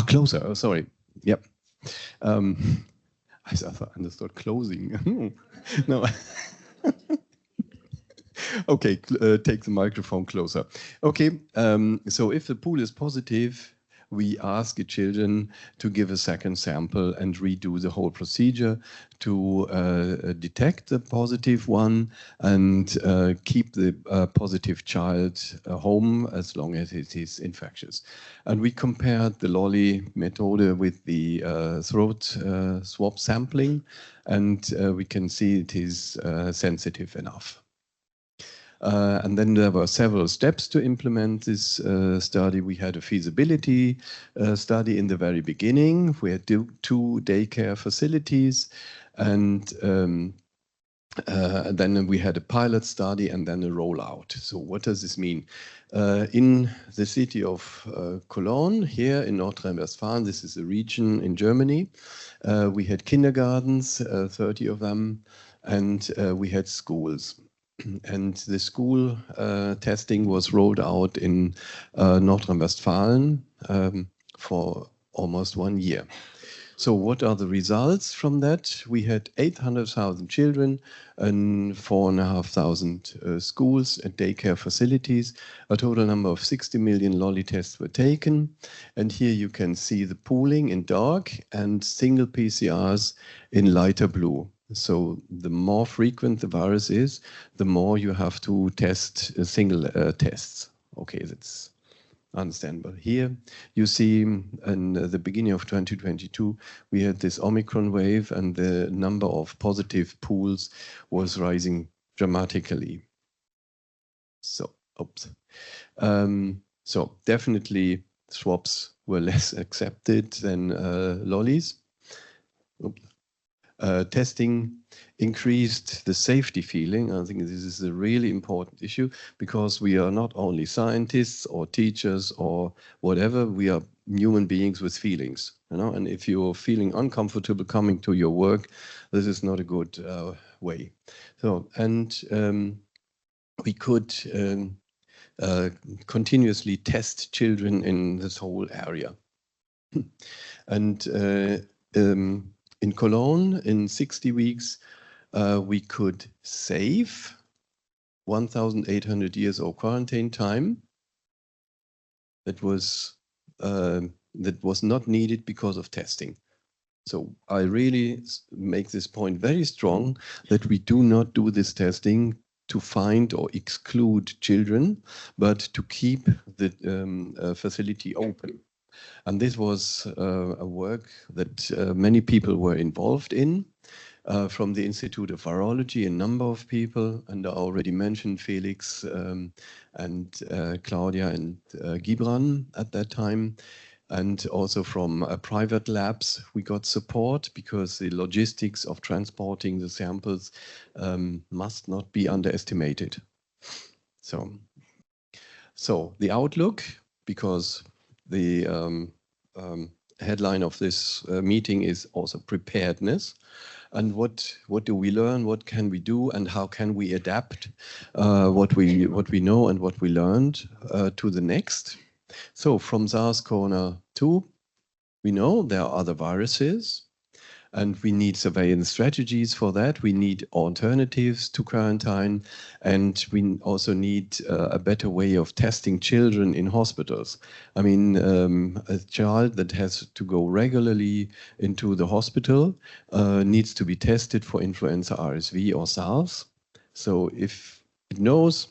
Closer, oh, sorry, yep. I understood closing. No. Okay, take the microphone closer. Okay, so if the pool is positive, we ask the children to give a second sample and redo the whole procedure to detect the positive one and keep the positive child home as long as it is infectious. And we compared the lolly method with the throat swab sampling, and we can see it is sensitive enough. And then there were several steps to implement this study. We had a feasibility study in the very beginning. We had two daycare facilities, and then we had a pilot study and then a rollout. So what does this mean? In the city of Cologne, here in North Rhine-Westphalia, this is a region in Germany, we had kindergartens, 30 of them, and we had schools. And the school testing was rolled out in North Rhine-Westphalia for almost 1 year. So what are the results from that? We had 800,000 children and 4,500 schools and daycare facilities. A total number of 60 million lolly tests were taken. And here you can see the pooling in dark and single PCRs in lighter blue. So the more frequent the virus is, the more you have to test single tests. Okay, that's understandable. Here you see in the beginning of 2022, we had this Omicron wave and the number of positive pools was rising dramatically. So, oops. So definitely swabs were less accepted than lollies. Oops. Testing increased the safety feeling. I think this is a really important issue because we are not only scientists or teachers or whatever, we are human beings with feelings, you know, and if you're feeling uncomfortable coming to your work, this is not a good way. So, and we could continuously test children in this whole area. And in Cologne, in 60 weeks, we could save 1,800 years of quarantine time. That was not needed because of testing. So I really make this point very strong that we do not do this testing to find or exclude children, but to keep the facility open. And this was a work that many people were involved in, from the Institute of Virology, a number of people, and I already mentioned Felix and Claudia and Gibran at that time. And also from private labs, we got support because the logistics of transporting the samples must not be underestimated. So the outlook, because the headline of this meeting is also preparedness. And what do we learn? What can we do? And how can we adapt what we know and what we learned to the next? So from SARS-CoV-2, we know there are other viruses, and we need surveillance strategies for that. We need alternatives to quarantine, and we also need a better way of testing children in hospitals. I mean, a child that has to go regularly into the hospital needs to be tested for influenza, RSV, or SARS. So if it knows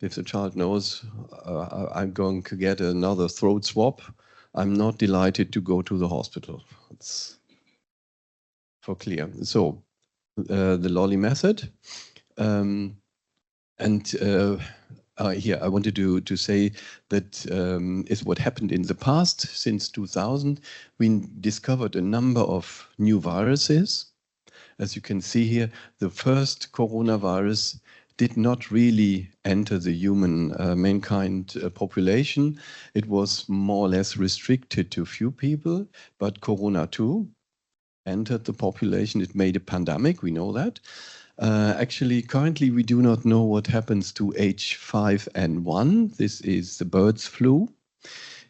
if the child knows I'm going to get another throat swab, I'm not delighted to go to the hospital. It's for clear. So the lolly method. Here I wanted to say that is what happened in the past. Since 2000, we discovered a number of new viruses. As you can see here, the first coronavirus did not really enter the human mankind population. It was more or less restricted to a few people, but Corona 2 entered the population. It made a pandemic, we know that. Actually, currently we do not know what happens to H5N1. This is the bird's flu.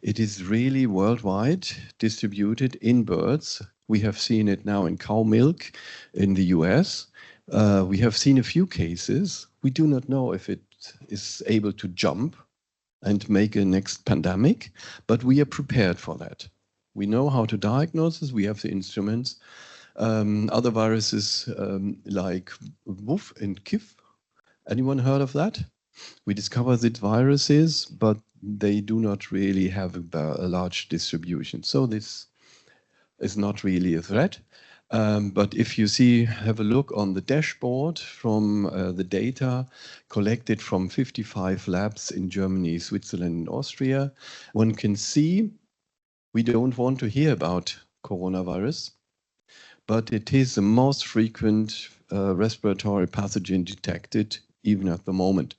It is really worldwide distributed in birds. We have seen it now in cow milk in the US. We have seen a few cases. We do not know if it is able to jump and make a next pandemic, but we are prepared for that. We know how to diagnose this. We have the instruments. Other viruses like WUF and KIF. Anyone heard of that? We discovered that viruses, but they do not really have a large distribution. So this is not really a threat. But if you have a look on the dashboard from the data collected from 55 labs in Germany, Switzerland, and Austria, one can see we don't want to hear about coronavirus, but it is the most frequent respiratory pathogen detected even at the moment.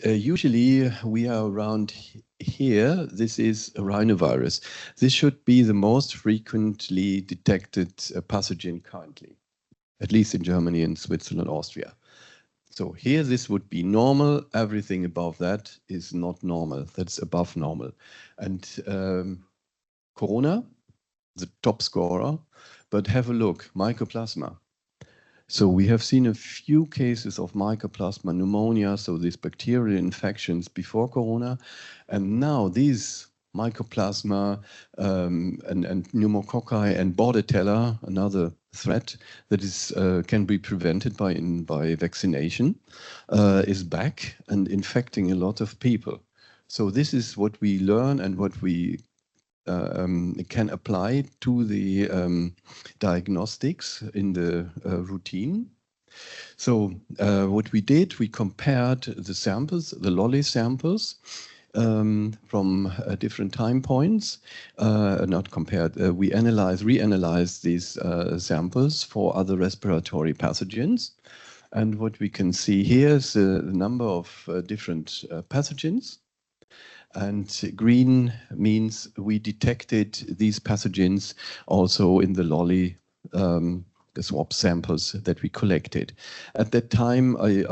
Usually we are around here. This is a rhinovirus. This should be the most frequently detected pathogen currently, at least in Germany and Switzerland, Austria. So here this would be normal. Everything above that is not normal. That's above normal. And Corona, the top scorer, but have a look, Mycoplasma. So we have seen a few cases of Mycoplasma pneumonia, so these bacterial infections before Corona, and now these Mycoplasma and pneumococci and Bordetella, another threat that is can be prevented by vaccination, is back and infecting a lot of people. So this is what we learn and what we can apply to the diagnostics in the routine. So what we did, we compared the samples, the lolly samples, from different time points. Not compared, we reanalyzed these samples for other respiratory pathogens. And what we can see here is the number of different pathogens. And green means we detected these pathogens also in the lolly swab samples that we collected. At that time, I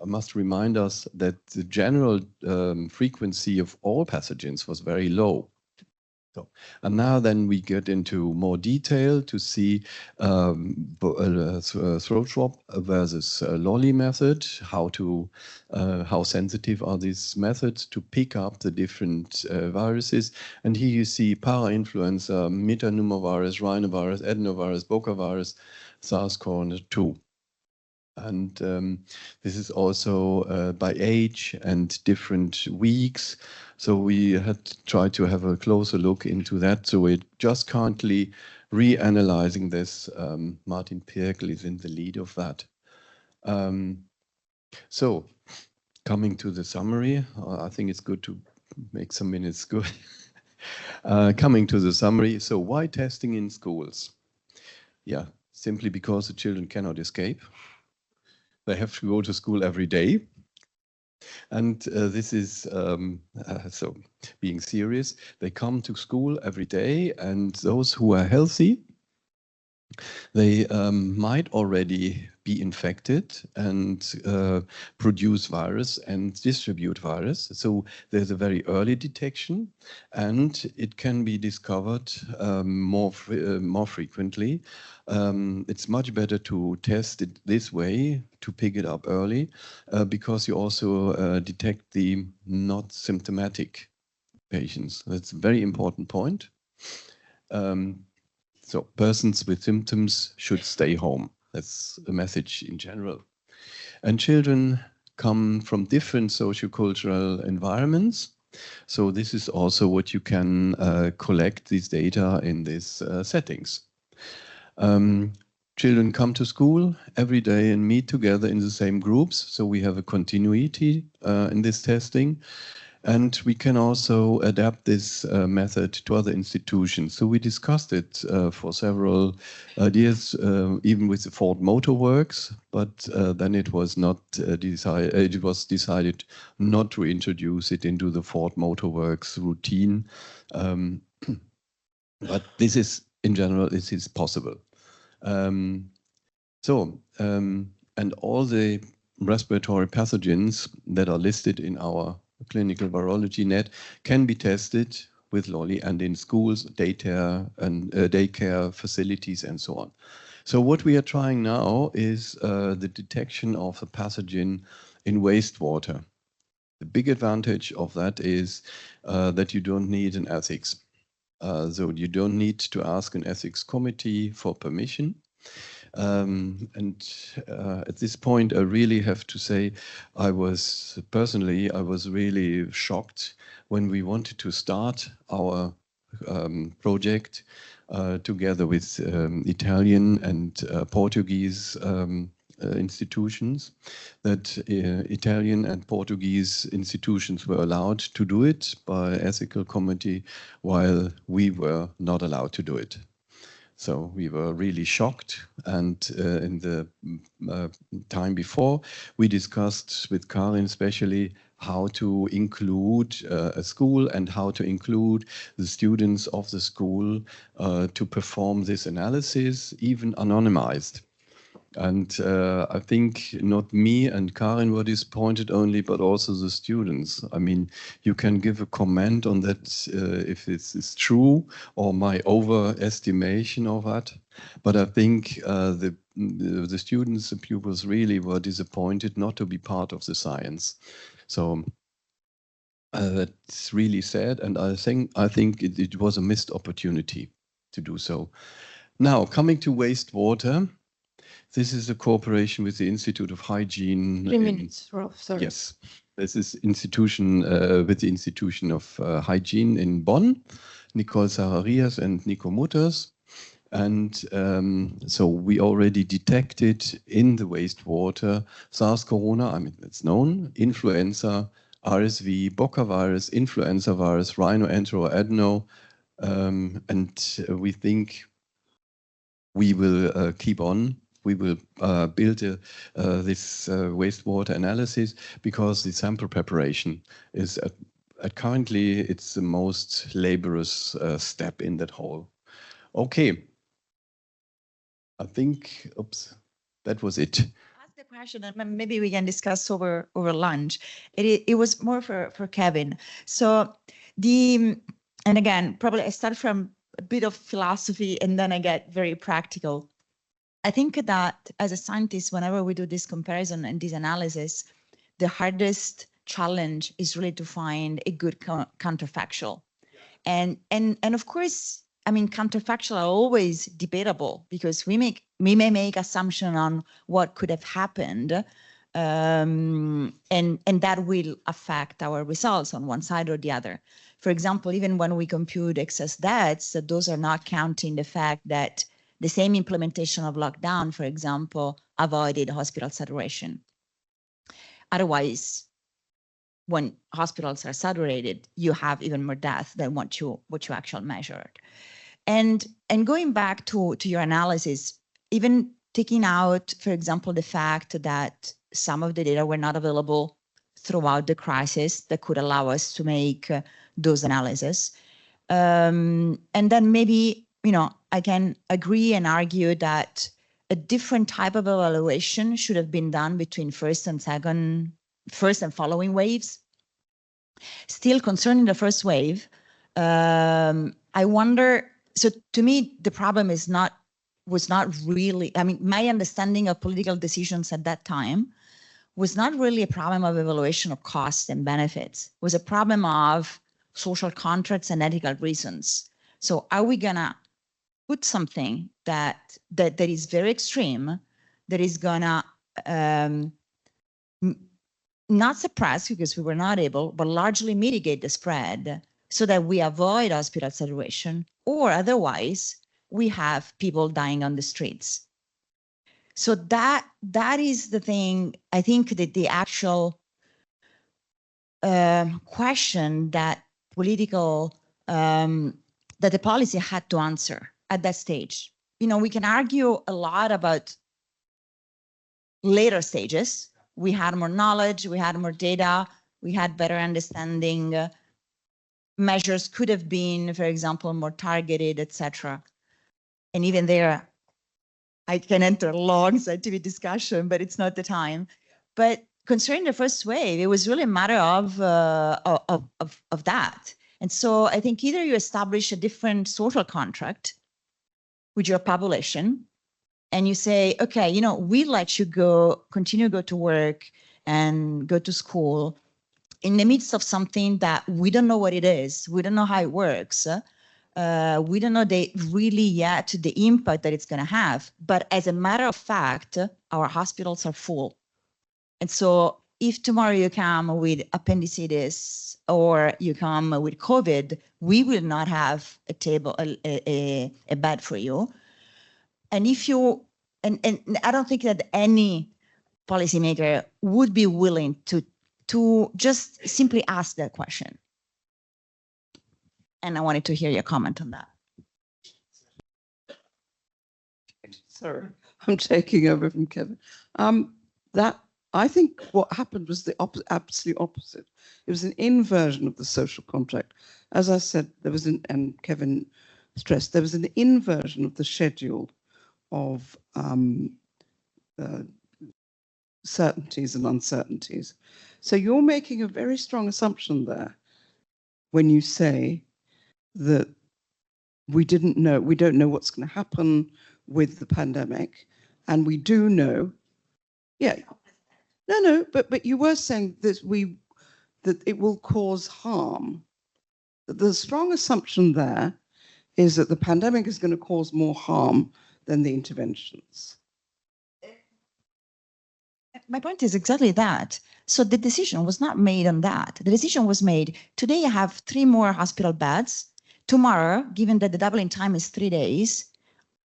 must remind us that the general frequency of all pathogens was very low. So, and now then we get into more detail to see throat swab versus lolly method, how sensitive are these methods to pick up the different viruses. And here you see parainfluenza, metapneumovirus, rhinovirus, adenovirus, bocavirus, SARS-CoV-2. And this is also by age and different weeks. So we had tried to have a closer look into that. So we're just currently reanalyzing this. Martin Pirkel is in the lead of that. So coming to the summary, I think it's good to make some minutes good. Coming to the summary. So why testing in schools? Yeah, simply because the children cannot escape. They have to go to school every day. And this is, so being serious, they come to school every day, and those who are healthy, they might already be infected and produce virus and distribute virus. So there's a very early detection, and it can be discovered more frequently. It's much better to test it this way, to pick it up early, because you also detect the not symptomatic patients. That's a very important point. So persons with symptoms should stay home. That's a message in general. And children come from different sociocultural environments. So this is also what you can collect these data in these settings. Children come to school every day and meet together in the same groups. So we have a continuity in this testing. And we can also adapt this method to other institutions. So we discussed it for several years, even with the Ford Motor Works, but then it was not decided. It was decided not to introduce it into the Ford Motor Works routine. But this is, in general, this is possible. And all the respiratory pathogens that are listed in our clinical virology net can be tested with LOLI and in schools, daycare facilities, and so on. So what we are trying now is the detection of the pathogen in wastewater. The big advantage of that is that you don't need an ethics. So you don't need to ask an ethics committee for permission. At this point, I really have to say, I was really shocked when we wanted to start our project together with Italian and Portuguese institutions, that Italian and Portuguese institutions were allowed to do it by ethical committee, while we were not allowed to do it. So we were really shocked, and in the time before, we discussed with Karin especially how to include a school and how to include the students of the school to perform this analysis, even anonymized. And I think not me and Karin were disappointed only, but also the students. I mean, you can give a comment on that if this is true or my overestimation of that. But I think the students, the pupils really were disappointed not to be part of the science. So that's really sad. And I think it was a missed opportunity to do so. Now, coming to wastewater. This is a cooperation with the Institute of Hygiene. 3 minutes, Rolf, sorry. Yes, this is institution with the Institution of Hygiene in Bonn, Nicole Sararias and Nico Mutters. And so we already detected in the wastewater SARS corona, I mean, it's known, influenza, RSV, Boca virus, influenza virus, rhinoenteroadeno, and we think we will keep on. We will build this wastewater analysis because the sample preparation is currently it's the most laborious step in that whole. Okay, I think, oops, that was it. Ask the question, and maybe we can discuss over lunch. It was more for Kevin. So and again, probably I start from a bit of philosophy and then I get very practical. I think that as a scientist, whenever we do this comparison and this analysis, the hardest challenge is really to find a good counterfactual. And of course, I mean, counterfactual are always debatable because we may make assumption on what could have happened, and that will affect our results on one side or the other. For example, even when we compute excess deaths, those are not counting the fact that the same implementation of lockdown, for example, avoided hospital saturation. Otherwise, when hospitals are saturated, you have even more death than what you actually measured. And going back to your analysis, even taking out, for example, the fact that some of the data were not available throughout the crisis that could allow us to make those analyses. And then maybe, I can agree and argue that a different type of evaluation should have been done between first and following waves. Still concerning the first wave, I wonder, so to me, the problem was not really, I mean, my understanding of political decisions at that time was not really a problem of evaluation of costs and benefits. It was a problem of social contracts and ethical reasons. So are we gonna put something that is very extreme, that is gonna not suppress because we were not able, but largely mitigate the spread so that we avoid hospital saturation, or otherwise we have people dying on the streets. So that is the thing. I think that the actual question that that the policy had to answer at that stage. You know, we can argue a lot about later stages. We had more knowledge, we had more data, we had better understanding. Measures could have been, for example, more targeted, etc. And even there, I can enter a long scientific discussion, but it's not the time. But concerning the first wave, it was really a matter of that. And so I think either you establish a different social contract with your population, and you say, okay, you know, we let you continue to go to work and go to school in the midst of something that we don't know what it is. We don't know how it works. We don't know really yet the impact that it's going to have. But as a matter of fact, our hospitals are full. And so if tomorrow you come with appendicitis or you come with COVID, we will not have a bed for you. And if you, and I don't think that any policymaker would be willing to just simply ask that question. And I wanted to hear your comment on that. Sorry, I'm taking over from Kevin. I think what happened was the absolute opposite. It was an inversion of the social contract. As I said, there was and Kevin stressed, there was an inversion of the schedule of certainties and uncertainties. So you're making a very strong assumption there when you say that we don't know what's going to happen with the pandemic, and we do know, yeah. No, but you were saying that it will cause harm. The strong assumption there is that the pandemic is going to cause more harm than the interventions. My point is exactly that. So the decision was not made on that. The decision was made, today I have 3 more hospital beds. Tomorrow, given that the doubling time is 3 days,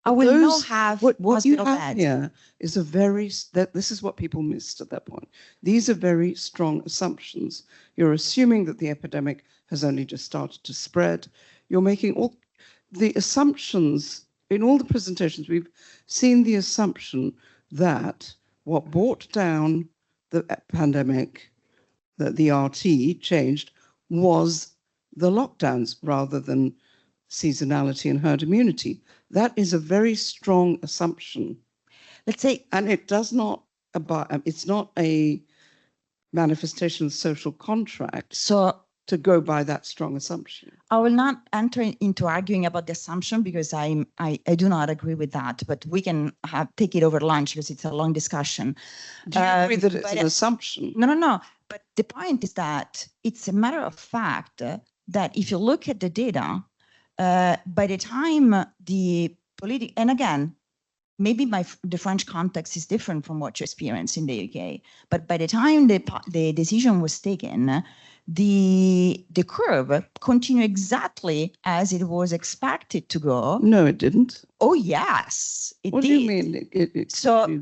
I will not have what hospital you have beds. Here is this is what people missed at that point. These are very strong assumptions. You're assuming that the epidemic has only just started to spread. You're making all the assumptions in all the presentations. We've seen the assumption that what brought down the pandemic, that the RT changed, was the lockdowns rather than seasonality and herd immunity. That is a very strong assumption. Let's say, and it does not it's not a manifestation of social contract. So to go by that strong assumption. I will not enter into arguing about the assumption because I do not agree with that, but we can take it over lunch because it's a long discussion. Do you agree that it's an assumption? No. But the point is that it's a matter of fact that if you look at the data, by the time the political, and again, maybe the French context is different from what you experience in the UK, but by the time the decision was taken, the curve continued exactly as it was expected to go. No, it didn't. Oh, yes, it did. What do you mean? So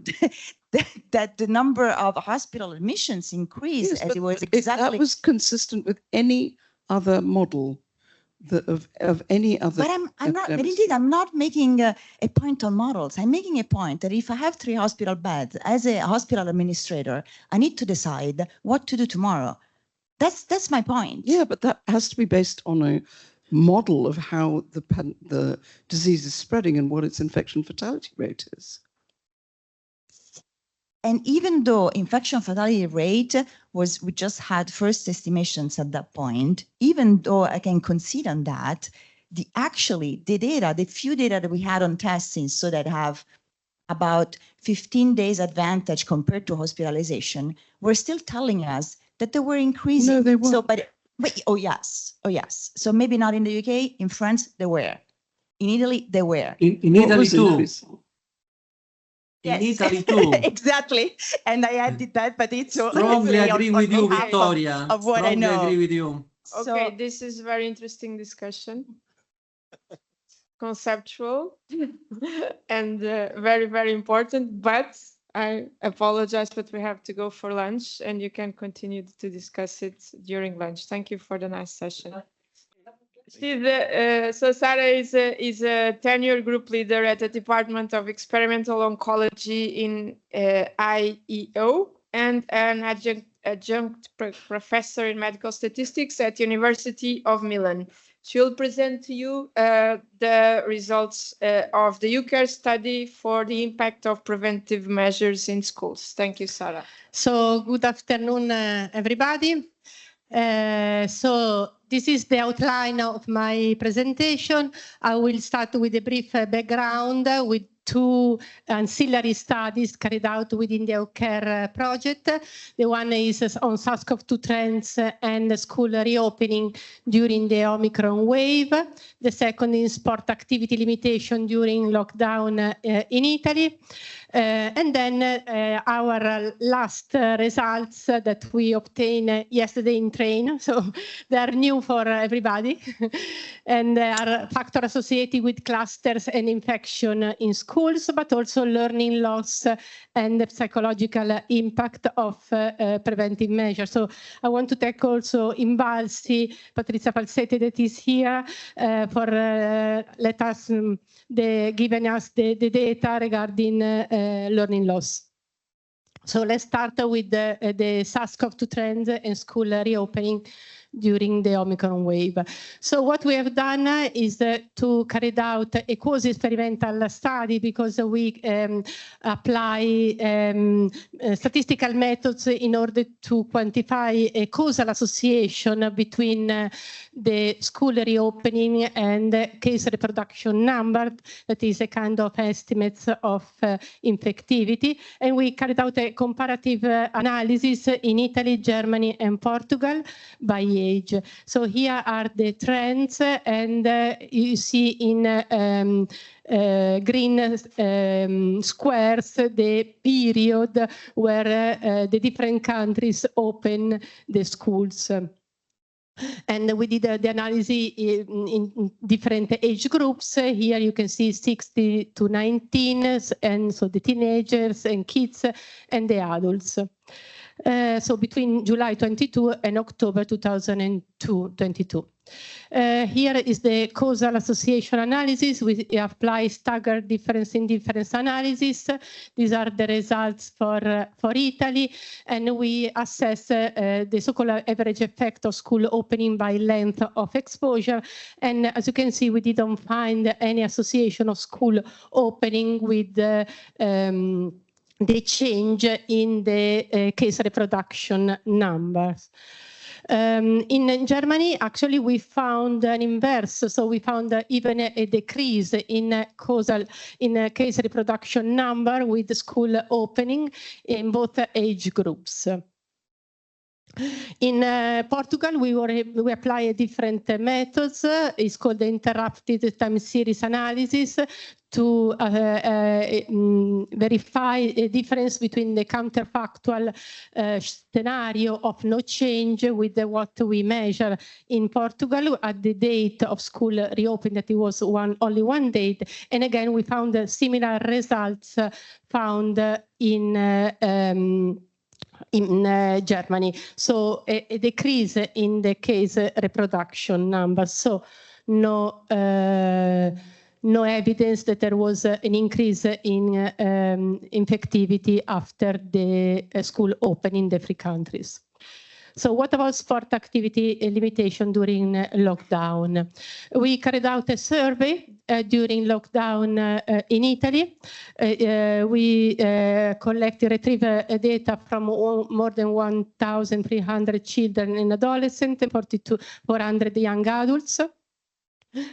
that the number of hospital admissions increased, yes, as it was exactly. That was consistent with any other model of any other. But I'm not making a point on models. I'm making a point that if I have 3 hospital beds as a hospital administrator, I need to decide what to do tomorrow. That's my point. Yeah, but that has to be based on a model of how the disease is spreading and what its infection fatality rate is. And even though infection fatality rate was, we just had first estimations at that point, even though I can concede on that, the data, the few data that we had on testing, so that have about 15 days advantage compared to hospitalization, were still telling us that they were increasing. No, they weren't. So, but oh yes. So maybe not in the UK. In France, they were. In Italy, they were. In Italy too. In Yes. Italy too. Exactly. And I added that, but it's Strongly only agree on with you, half Victoria. of what I Strongly know. agree with you. Okay, So- this is very interesting discussion. Conceptual and very, very important, but I apologize, but we have to go for lunch and you can continue to discuss it during lunch. Thank you for the nice session. So Sarah is a tenure group leader at the Department of Experimental Oncology in IEO and an adjunct professor in medical statistics at University of Milan. She will present to you the results of the EuCARE study for the impact of preventive measures in schools. Thank you, Sarah. So good afternoon, everybody. So this is the outline of my presentation. I will start with a brief background with two ancillary studies carried out within the EuCARE project. The one is on SARS-CoV-2 trends and school reopening during the Omicron wave. The second is sport activity limitation during lockdown in Italy. And then our last results that we obtained yesterday in train. So they are new for everybody and are factors associated with clusters and infection in schools, but also learning loss and the psychological impact of preventive measures. So I want to thank also Imbalsi, Patrizia Falsetti that is here for let us giving us the data regarding learning loss. So let's start with the SARS-CoV-2 trends and school reopening during the Omicron wave. So what we have done is to carry out a quasi-experimental study because we apply statistical methods in order to quantify a causal association between the school reopening and case reproduction number, that is a kind of estimates of infectivity. And we carried out a comparative analysis in Italy, Germany, and Portugal by age. So here are the trends, and you see in green squares the period where the different countries open the schools. And we did the analysis in different age groups. Here you can see 60 to 19, and so the teenagers and kids and the adults. So between July 22 and October 2022. Here is the causal association analysis. We apply staggered difference in difference analysis. These are the results for Italy, and we assess the so-called average effect of school opening by length of exposure. And as you can see, we didn't find any association of school opening with the change in the case reproduction numbers. In Germany, actually, we found an inverse. So we found even a decrease in case reproduction number with the school opening in both age groups. In Portugal, we apply different methods. It's called the interrupted time series analysis to verify a difference between the counterfactual scenario of no change with what we measure in Portugal at the date of school reopening, that it was only one date. And again, we found similar results found in Germany. So a decrease in the case reproduction numbers. So no evidence that there was an increase in infectivity after the school opening in the three countries. So what about sport activity limitation during lockdown? We carried out a survey during lockdown in Italy. We retrieved data from more than 1,300 children and adolescents and 4,400 young adults.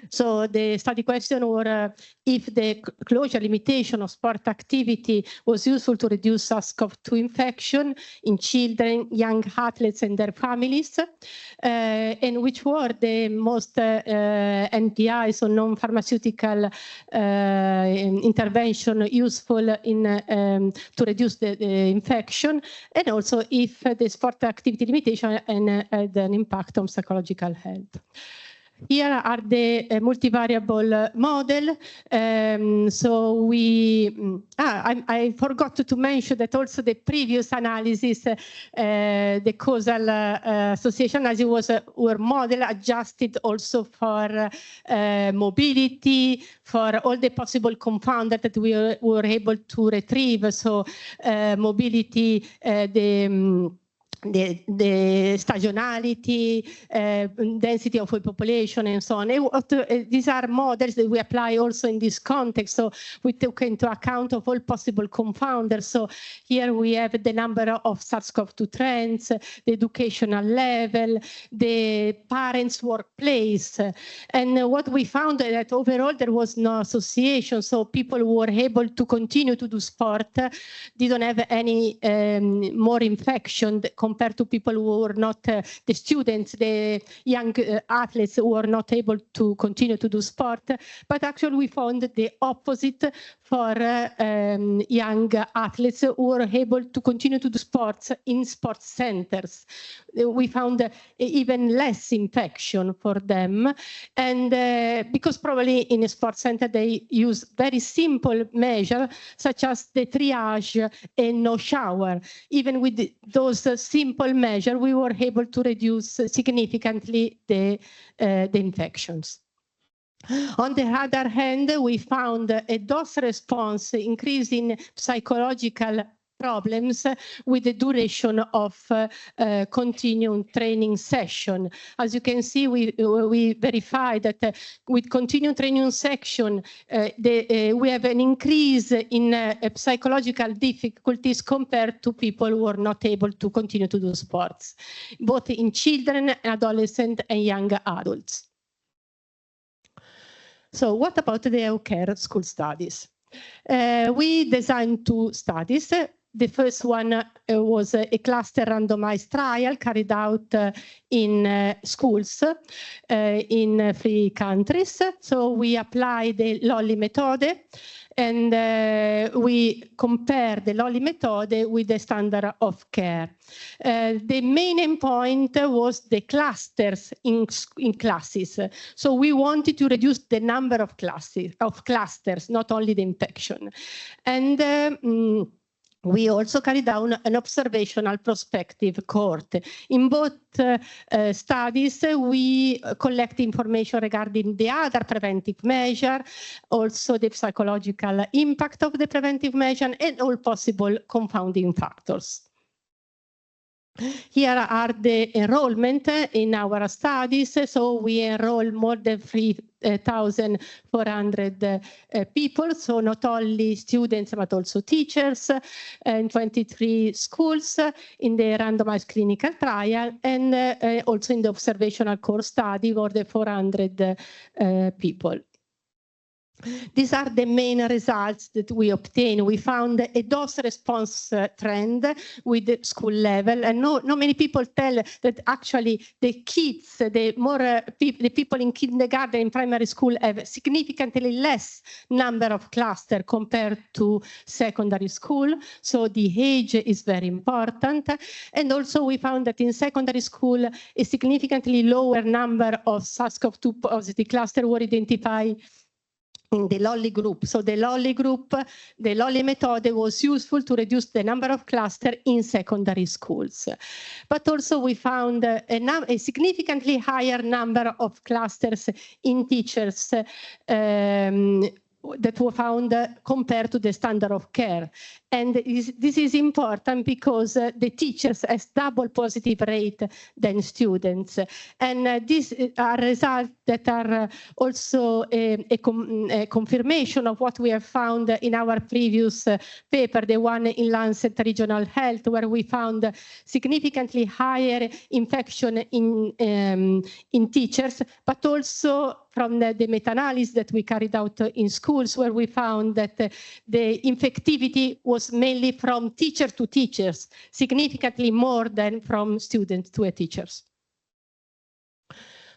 So the study question was if the closure limitation of sport activity was useful to reduce SARS-CoV-2 infection in children, young athletes and their families, and which were the most NPIs or non-pharmaceutical intervention useful in to reduce the infection, and also if the sport activity limitation had an impact on psychological health. Here are the multivariable model. So I forgot to mention that also the previous analysis, the causal association analysis were model adjusted also for mobility, for all the possible confounders that we were able to retrieve. So mobility, the stagionality, density of a population, and so on. These are models that we apply also in this context. So we took into account of all possible confounders. So here we have the number of SARS-CoV-2 trends, the educational level, the parents' workplace. And what we found is that overall there was no association. So people who were able to continue to do sport didn't have any more infection compared to people who were not, the students, the young athletes who were not able to continue to do sport. But actually we found the opposite for young athletes who were able to continue to do sports in sports centers. We found even less infection for them. And because probably in a sports center they use very simple measures such as the triage and no shower. Even with those simple measures, we were able to reduce significantly the infections. On the other hand, we found a dose response increase in psychological problems with the duration of continuing training session. As you can see, we verified that with continuing training session, we have an increase in psychological difficulties compared to people who are not able to continue to do sports, both in children, adolescents, and young adults. So what about the EuCARE school studies? We designed 2 studies. The first one was a cluster randomized trial carried out in schools in 3 countries. So we applied the Lolly method, and we compare the Lolly method with the standard of care. The main endpoint was the clusters in classes. So we wanted to reduce the number of clusters, not only the infection. And we also carried out an observational prospective cohort. In both studies, we collect information regarding the other preventive measure, also the psychological impact of the preventive measure, and all possible confounding factors. Here are the enrollment in our studies. So we enroll more than 3,400 people. So not only students, but also teachers in 23 schools in the randomized clinical trial, and also in the observational core study for the 400 people. These are the main results that we obtained. We found a dose response trend with the school level, and not many people tell that actually the kids, the people in kindergarten and primary school have significantly less number of clusters compared to secondary school. So the age is very important. And also we found that in secondary school, a significantly lower number of SARS-CoV-2 positive clusters were identified in the Lolly group. So the Lolly group, the Lolly method was useful to reduce the number of clusters in secondary schools. But also we found a significantly higher number of clusters in teachers that were found compared to the standard of care. And this is important because the teachers have double positive rate than students. And these are results that are also a confirmation of what we have found in our previous paper, the one in Lancet Regional Health, where we found significantly higher infection in teachers, but also from the meta-analysis that we carried out in schools, where we found that the infectivity was mainly from teacher to teachers, significantly more than from students to teachers.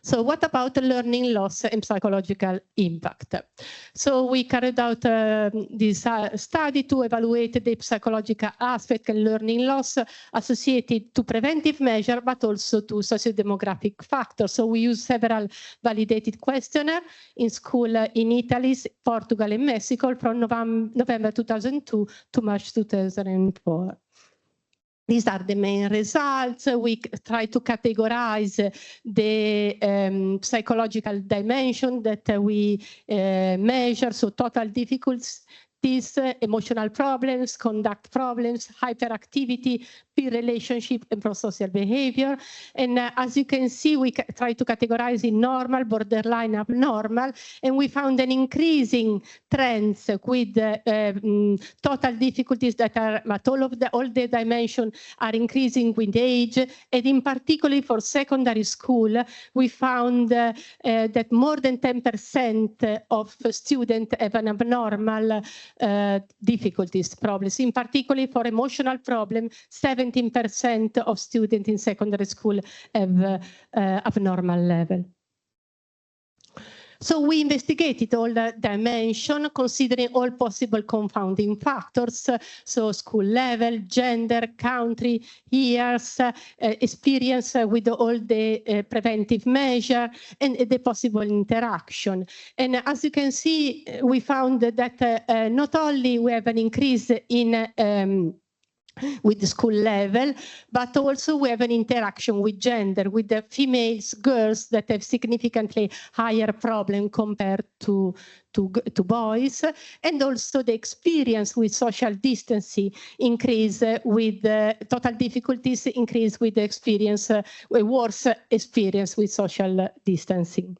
So what about the learning loss and psychological impact? So we carried out this study to evaluate the psychological aspect and learning loss associated to preventive measure, but also to socio-demographic factors. So we used several validated questionnaires in school in Italy, Portugal, and Mexico from November 2002 to March 2004. These are the main results. We try to categorize the psychological dimension that we measure, so total difficulties, emotional problems, conduct problems, hyperactivity, peer relationship, and prosocial behavior. And as you can see, we try to categorize in normal, borderline, abnormal, and we found an increasing trends with total difficulties that are, but all the dimensions are increasing with age, and in particular for secondary school, we found that more than 10% of students have an abnormal difficulties, problems. In particular for emotional problem, 17% of students in secondary school have abnormal level. So we investigated all the dimensions, considering all possible confounding factors, so school level, gender, country, years, experience with all the preventive measure, and the possible interaction. And as you can see, we found that not only we have an increase in with the school level, but also we have an interaction with gender, with the females, girls that have significantly higher problem compared to boys, and also the experience with social distancing increase with total difficulties increase with the experience, worse experience with social distancing.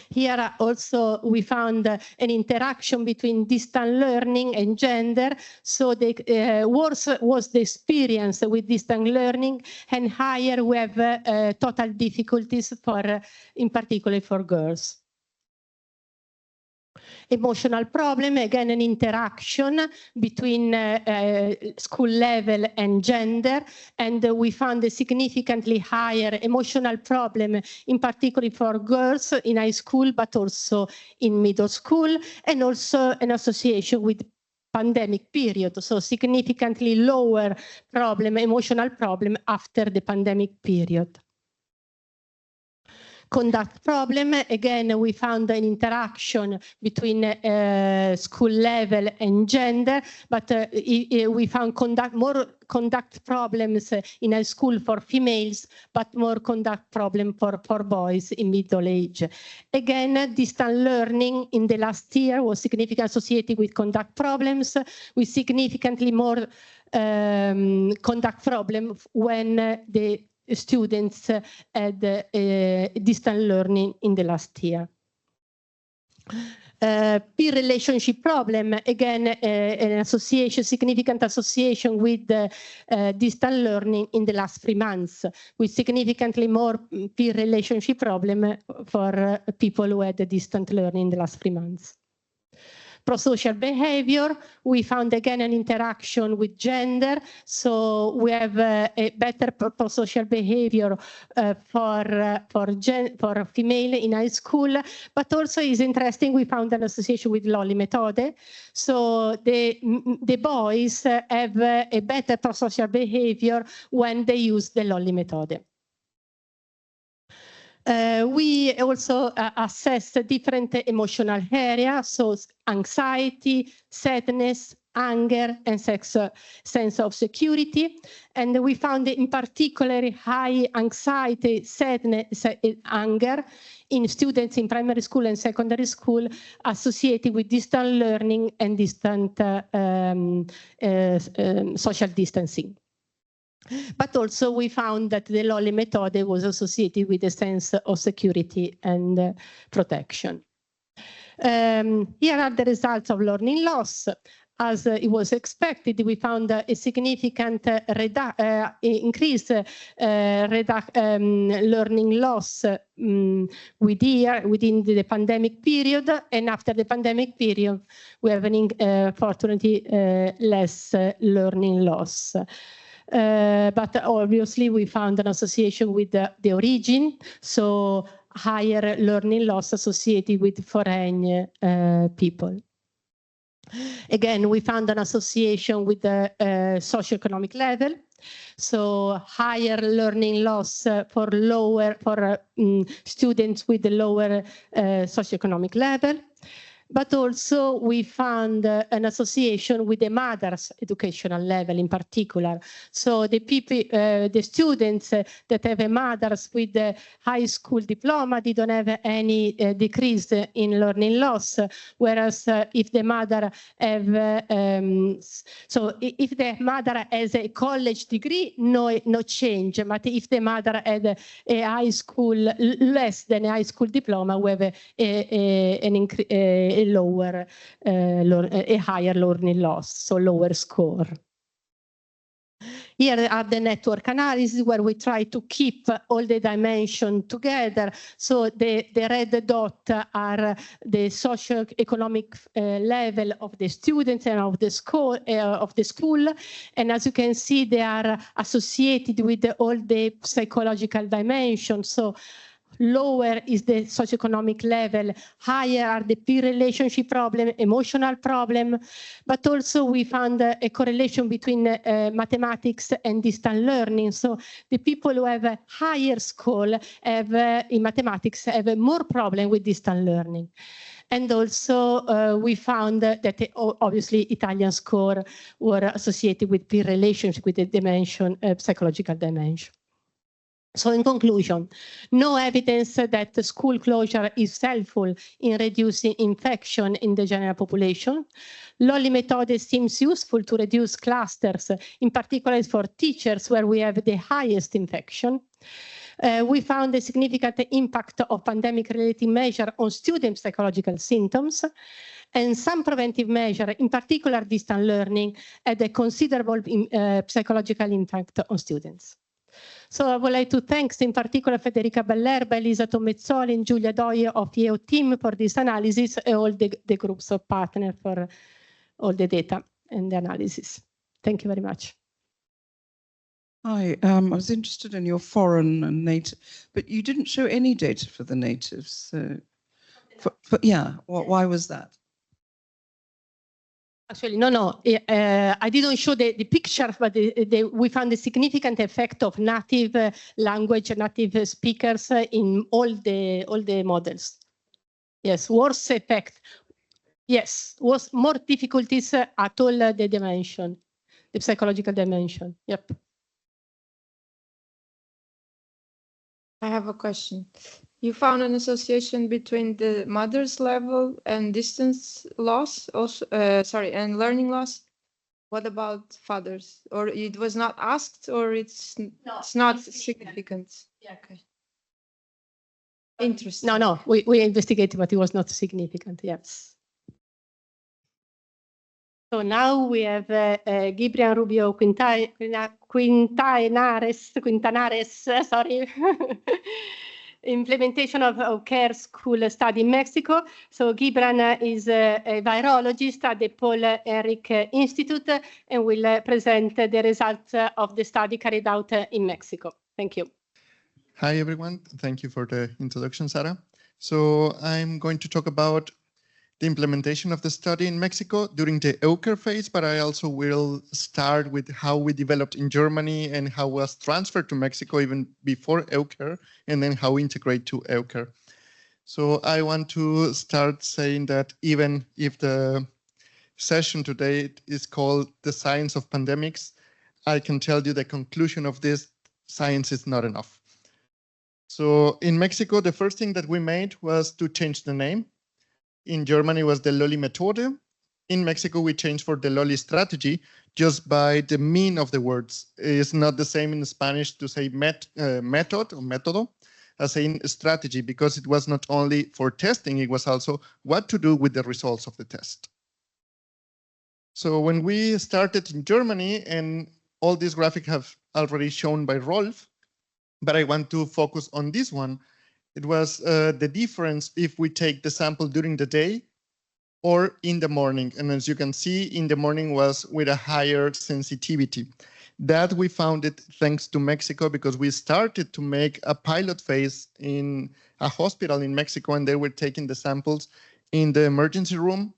Here also we found an interaction between distant learning and gender. So the worse was the experience with distant learning, and higher we have total difficulties for, in particular for girls. Emotional problem, again, an interaction between school level and gender, and we found a significantly higher emotional problem, in particular for girls in high school, but also in middle school, and also an association with pandemic period, so significantly lower problem, emotional problem after the pandemic period. Conduct problem, again, we found an interaction between school level and gender, but we found more conduct problems in high school for females, but more conduct problem for boys in middle age. Again, distant learning in the last year was significantly associated with conduct problems, with significantly more conduct problems when the students had distant learning in the last year. Peer relationship problem, again, an association, significant association with distant learning in the last 3 months, with significantly more peer relationship problem for people who had distant learning in the last 3 months. Prosocial behavior, we found again an interaction with gender, so we have a better prosocial behavior for female in high school, but also is interesting, we found an association with Lolli method. So the boys have a better prosocial behavior when they use the Lolli method. We also assess different emotional areas, so anxiety, sadness, anger, and sense of security. And we found in particular high anxiety, sadness, anger in students in primary school and secondary school associated with distant learning and distant social distancing. But also we found that the Lolli method was associated with a sense of security and protection. Here are the results of learning loss. as it was expected, we found a significant increase learning loss within the pandemic period, and after the pandemic period, we have fortunately less learning loss. But obviously, we found an association with the origin, so higher learning loss associated with foreign people. Again, we found an association with the socioeconomic level, so higher learning loss for students with the lower socioeconomic level. But also we found an association with the mother's educational level in particular. So the students that have a mother's with the high school diploma, they don't have any decrease in learning loss. Whereas if the mother if the mother has a college degree, no change. But if the mother had a high school, less than a high school diploma, we have a higher learning loss, so lower score. Here are the network analysis where we try to keep all the dimensions together. So the red dot are the socioeconomic level of the students and of the school. And as you can see, they are associated with all the psychological dimensions. So lower is the socioeconomic level, higher are the peer relationship problem, emotional problem, but also we found a correlation between mathematics and distant learning. So the people who have a higher score in mathematics have more problem with distant learning. And also we found that obviously Italian score were associated with peer relationship with the dimension, psychological dimension. So in conclusion, no evidence that the school closure is helpful in reducing infection in the general population. Lolly method seems useful to reduce clusters, in particular for teachers where we have the highest infection. We found a significant impact of pandemic-related measure on student psychological symptoms, and some preventive measure, in particular distant learning, had a considerable psychological impact on students. So I would like to thank in particular Federica Bellerba, Elisa Tomezzoli, and Giulia Doie of the EO team for this analysis, and all the groups of partners for all the data and the analysis. Thank you very much. Hi, I was interested in your foreign and native, but you didn't show any data for the natives. So, why was that? Actually, no. I didn't show the pictures, but we found a significant effect of native language, native speakers in all the models. Yes, worse effect. Yes, was more difficulties at all the dimension, the psychological dimension. Yep. I have a question. You found an association between the mother's level and distance loss, also, and learning loss. What about fathers? Or it was not asked, or it's not significant? Yeah. Okay. Interesting. No, we investigated, but it was not significant. Yes. So now we have Gibrian Rubio Quintanares, sorry. Implementation of EuCARE school study in Mexico. So Gibran is a virologist at the Paul Ehrlich Institute and will present the results of the study carried out in Mexico. Thank you. Hi, everyone. Thank you for the introduction, Sarah. So I'm going to talk about the implementation of the study in Mexico during the EuCARE phase, but I also will start with how we developed in Germany and how was transferred to Mexico even before EuCARE, and then how we integrate to EuCARE. So I want to start saying that even if the session today is called The Science of Pandemics, I can tell you the conclusion of this: science is not enough. So in Mexico, the first thing that we made was to change the name. In Germany was the Lolly Methode. In Mexico, we changed for the Lolly strategy just by the meaning of the words. It's not the same in Spanish to say method or método as saying strategy, because it was not only for testing, it was also what to do with the results of the test. So when we started in Germany, and all these graphics have already shown by Rolf, but I want to focus on this one. It was the difference if we take the sample during the day or in the morning. And as you can see, in the morning was with a higher sensitivity. That we found it thanks to Mexico, because we started to make a pilot phase in a hospital in Mexico, and they were taking the samples in the emergency room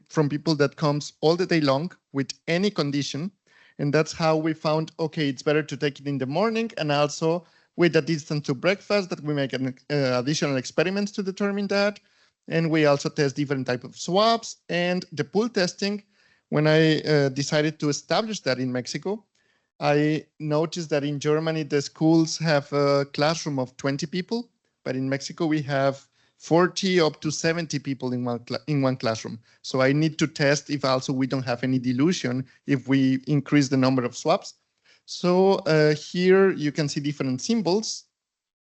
from people that comes all the day long with any condition. And that's how we found, okay, it's better to take it in the morning, and also with a distance to breakfast, that we make an additional experiments to determine that. And we also test different type of swabs. And the pool testing, when I decided to establish that in Mexico, I noticed that in Germany, the schools have a classroom of 20 people, but in Mexico, we have 40 up to 70 people in one classroom. So I need to test if also we don't have any dilution if we increase the number of swabs. So here you can see different symbols.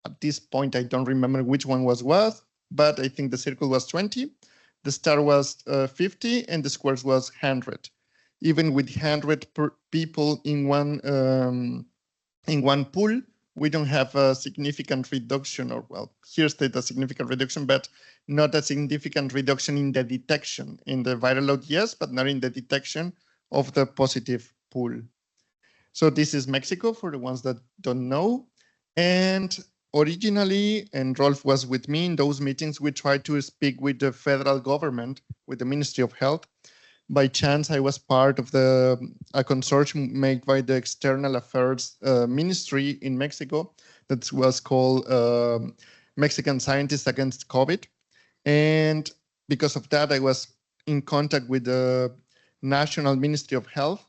At this point, I don't remember which one was what, but I think the circle was 20, the star was 50, and the squares was 100. Even with 100 people in one pool, we don't have a significant reduction, or well, here state a significant reduction, but not a significant reduction in the detection. In the viral load, yes, but not in the detection of the positive pool. So this is Mexico for the ones that don't know. And originally, and Rolf was with me in those meetings, we tried to speak with the federal government, with the Ministry of Health. By chance, I was part of a consortium made by the External Affairs Ministry in Mexico that was called Mexican Scientists Against COVID. And because of that, I was in contact with the National Ministry of Health.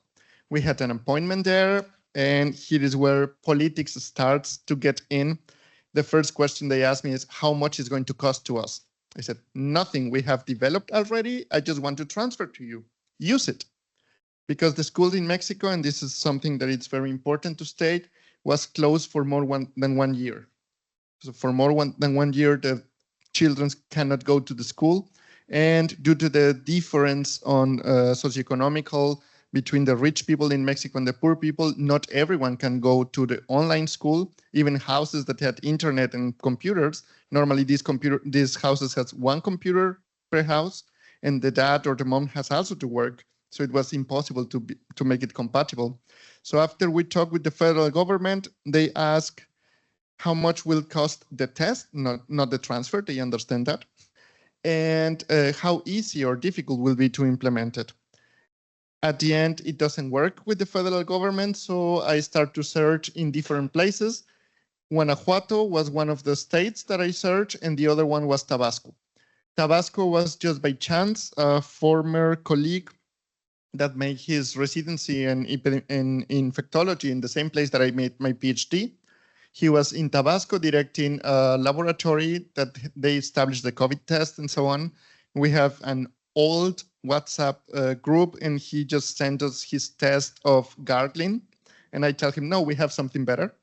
We had an appointment there, and here is where politics starts to get in. The first question they asked me is, how much is going to cost to us? I said, nothing. We have developed already. I just want to transfer to you. Use it. Because the school in Mexico, and this is something that it's very important to state, was closed for more than 1 year. So for more than 1 year, the children cannot go to the school. And due to the difference on socioeconomical between the rich people in Mexico and the poor people, not everyone can go to the online school. Even houses that had internet and computers, normally these houses has one computer per house, and the dad or the mom has also to work. So it was impossible to make it compatible. So after we talked with the federal government, they asked how much will cost the test, not the transfer, they understand that, and how easy or difficult will be to implement it. At the end, it doesn't work with the federal government, so I start to search in different places. Guanajuato was one of the states that I searched, and the other one was Tabasco. Tabasco was just by chance a former colleague that made his residency in infectology in the same place that I made my PhD. He was in Tabasco directing a laboratory that they established the COVID test and so on. We have an old WhatsApp group, and he just sent us his test of gargling. And I tell him, no, we have something better.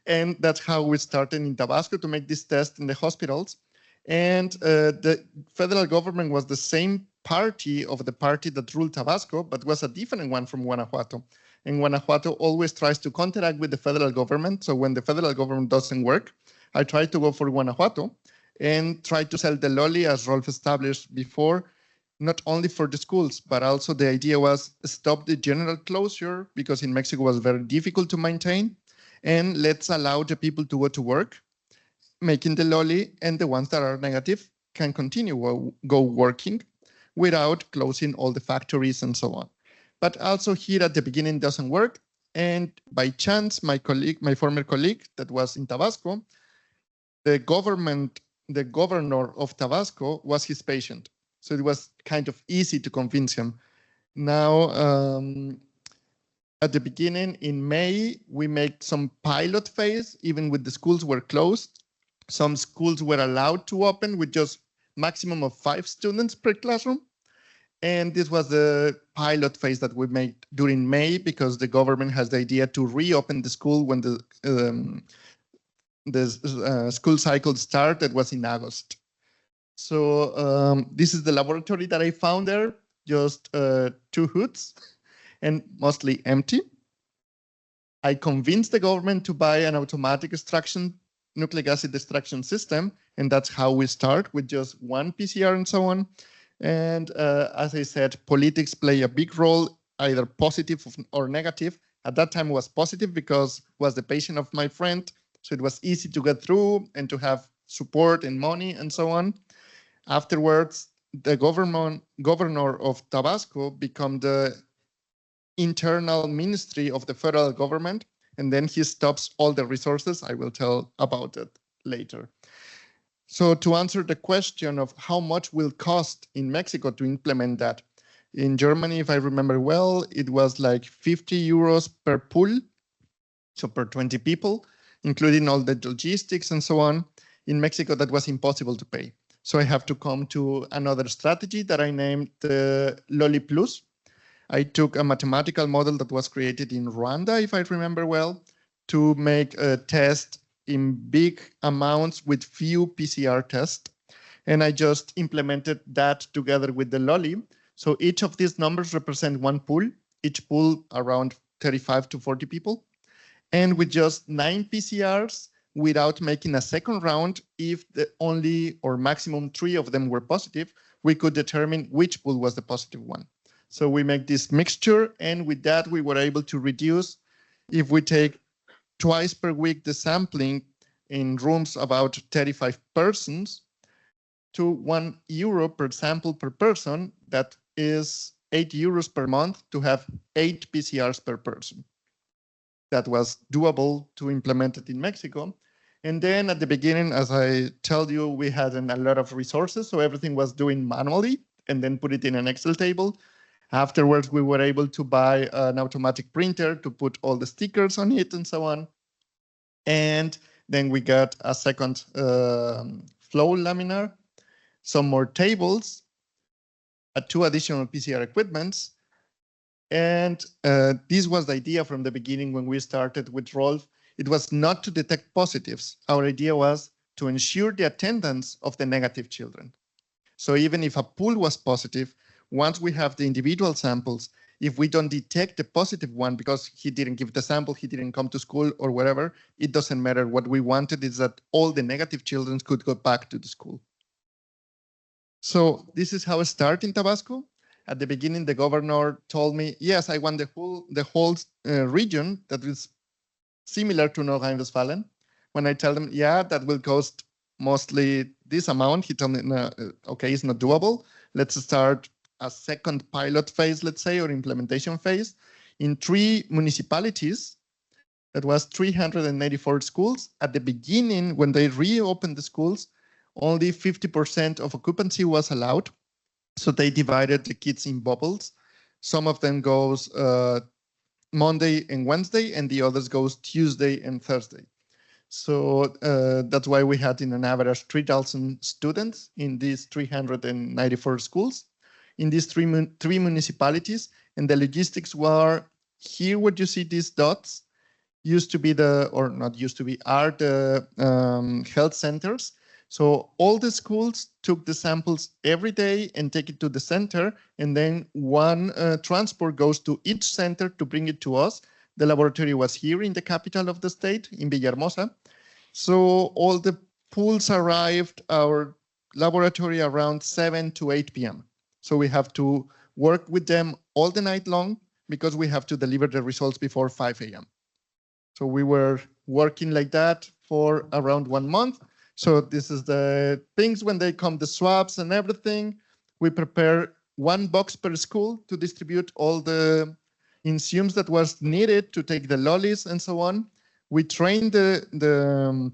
And that's how we started in Tabasco to make this test in the hospitals. And the federal government was the same party of the party that ruled Tabasco, but was a different one from Guanajuato. And Guanajuato always tries to counteract with the federal government. So when the federal government doesn't work, I try to go for Guanajuato and try to sell the lolly, as Rolf established before, not only for the schools, but also the idea was stop the general closure, because in Mexico it was very difficult to maintain, and let's allow the people to go to work, making the lolly, and the ones that are negative can continue go working without closing all the factories and so on. But also here at the beginning doesn't work. And by chance, my former colleague that was in Tabasco, the governor of Tabasco was his patient. So it was kind of easy to convince him. Now, at the beginning in May, we made some pilot phase, even with the schools were closed. Some schools were allowed to open with just maximum of 5 students per classroom. And this was the pilot phase that we made during May, because the government has the idea to reopen the school when the school cycle started, was in August. So this is the laboratory that I found there. just 2 hoods and mostly empty. I convinced the government to buy an automatic nucleic acid extraction system, and that's how we start, with just 1 PCR and so on. And as I said, politics play a big role, either positive or negative. At that time it was positive because it was the patient of my friend, so it was easy to get through and to have support and money and so on. Afterwards, the governor of Tabasco became the internal ministry of the federal government, and then he stops all the resources. I will tell about it later. So to answer the question of how much will cost in Mexico to implement that, in Germany, if I remember well, it was like 50 euros per pool, so per 20 people, including all the logistics and so on. In Mexico, that was impossible to pay. So I have to come to another strategy that I named the Loli Plus. I took a mathematical model that was created in Rwanda, if I remember well, to make a test in big amounts with few PCR tests. And I just implemented that together with the Loli. So each of these numbers represent 1 pool, each pool around 35 to 40 people. And with just 9 PCRs, without making a second round, if the only or maximum 3 of them were positive, we could determine which pool was the positive one. So we make this mixture, and with that we were able to reduce, if we take twice per week the sampling in rooms about 35 persons, to €1 per sample per person. That is €8 per month to have 8 PCRs per person. That was doable to implement it in Mexico. And then at the beginning, as I told you, we had a lot of resources, so everything was doing manually and then put it in an Excel table. Afterwards, we were able to buy an automatic printer to put all the stickers on it and so on. And then we got a second flow laminar, some more tables, 2 additional PCR equipments. And this was the idea from the beginning when we started with Rolf. It was not to detect positives. Our idea was to ensure the attendance of the negative children. So even if a pool was positive, once we have the individual samples, if we don't detect the positive one because he didn't give the sample, he didn't come to school or whatever, it doesn't matter. What we wanted is that all the negative children could go back to the school. So this is how it started in Tabasco. At the beginning, the governor told me, yes, I want the whole region that is similar to Nordrhein-Westfalen. When I tell them, yeah, that will cost mostly this amount, he told me, no, okay, it's not doable. Let's start a second pilot phase, let's say, or implementation phase in 3 municipalities. That was 384 schools. At the beginning, when they reopened the schools, only 50% of occupancy was allowed. So they divided the kids in bubbles. Some of them goes Monday and Wednesday, and the others goes Tuesday and Thursday. So that's why we had in an average 3,000 students in these 394 schools, in these three municipalities. And the logistics were here, what you see these dots, used to be are the health centers. So all the schools took the samples every day and take it to the center, and then one transport goes to each center to bring it to us. The laboratory was here in the capital of the state, in Villahermosa. So all the pools arrived our laboratory around 7 to 8 p.m. So we have to work with them all the night long because we have to deliver the results before 5 a.m. So we were working like that for around 1 month. So this is the things when they come, the swabs and everything. We prepare 1 box per school to distribute all the enzymes that was needed to take the lollies and so on. We train the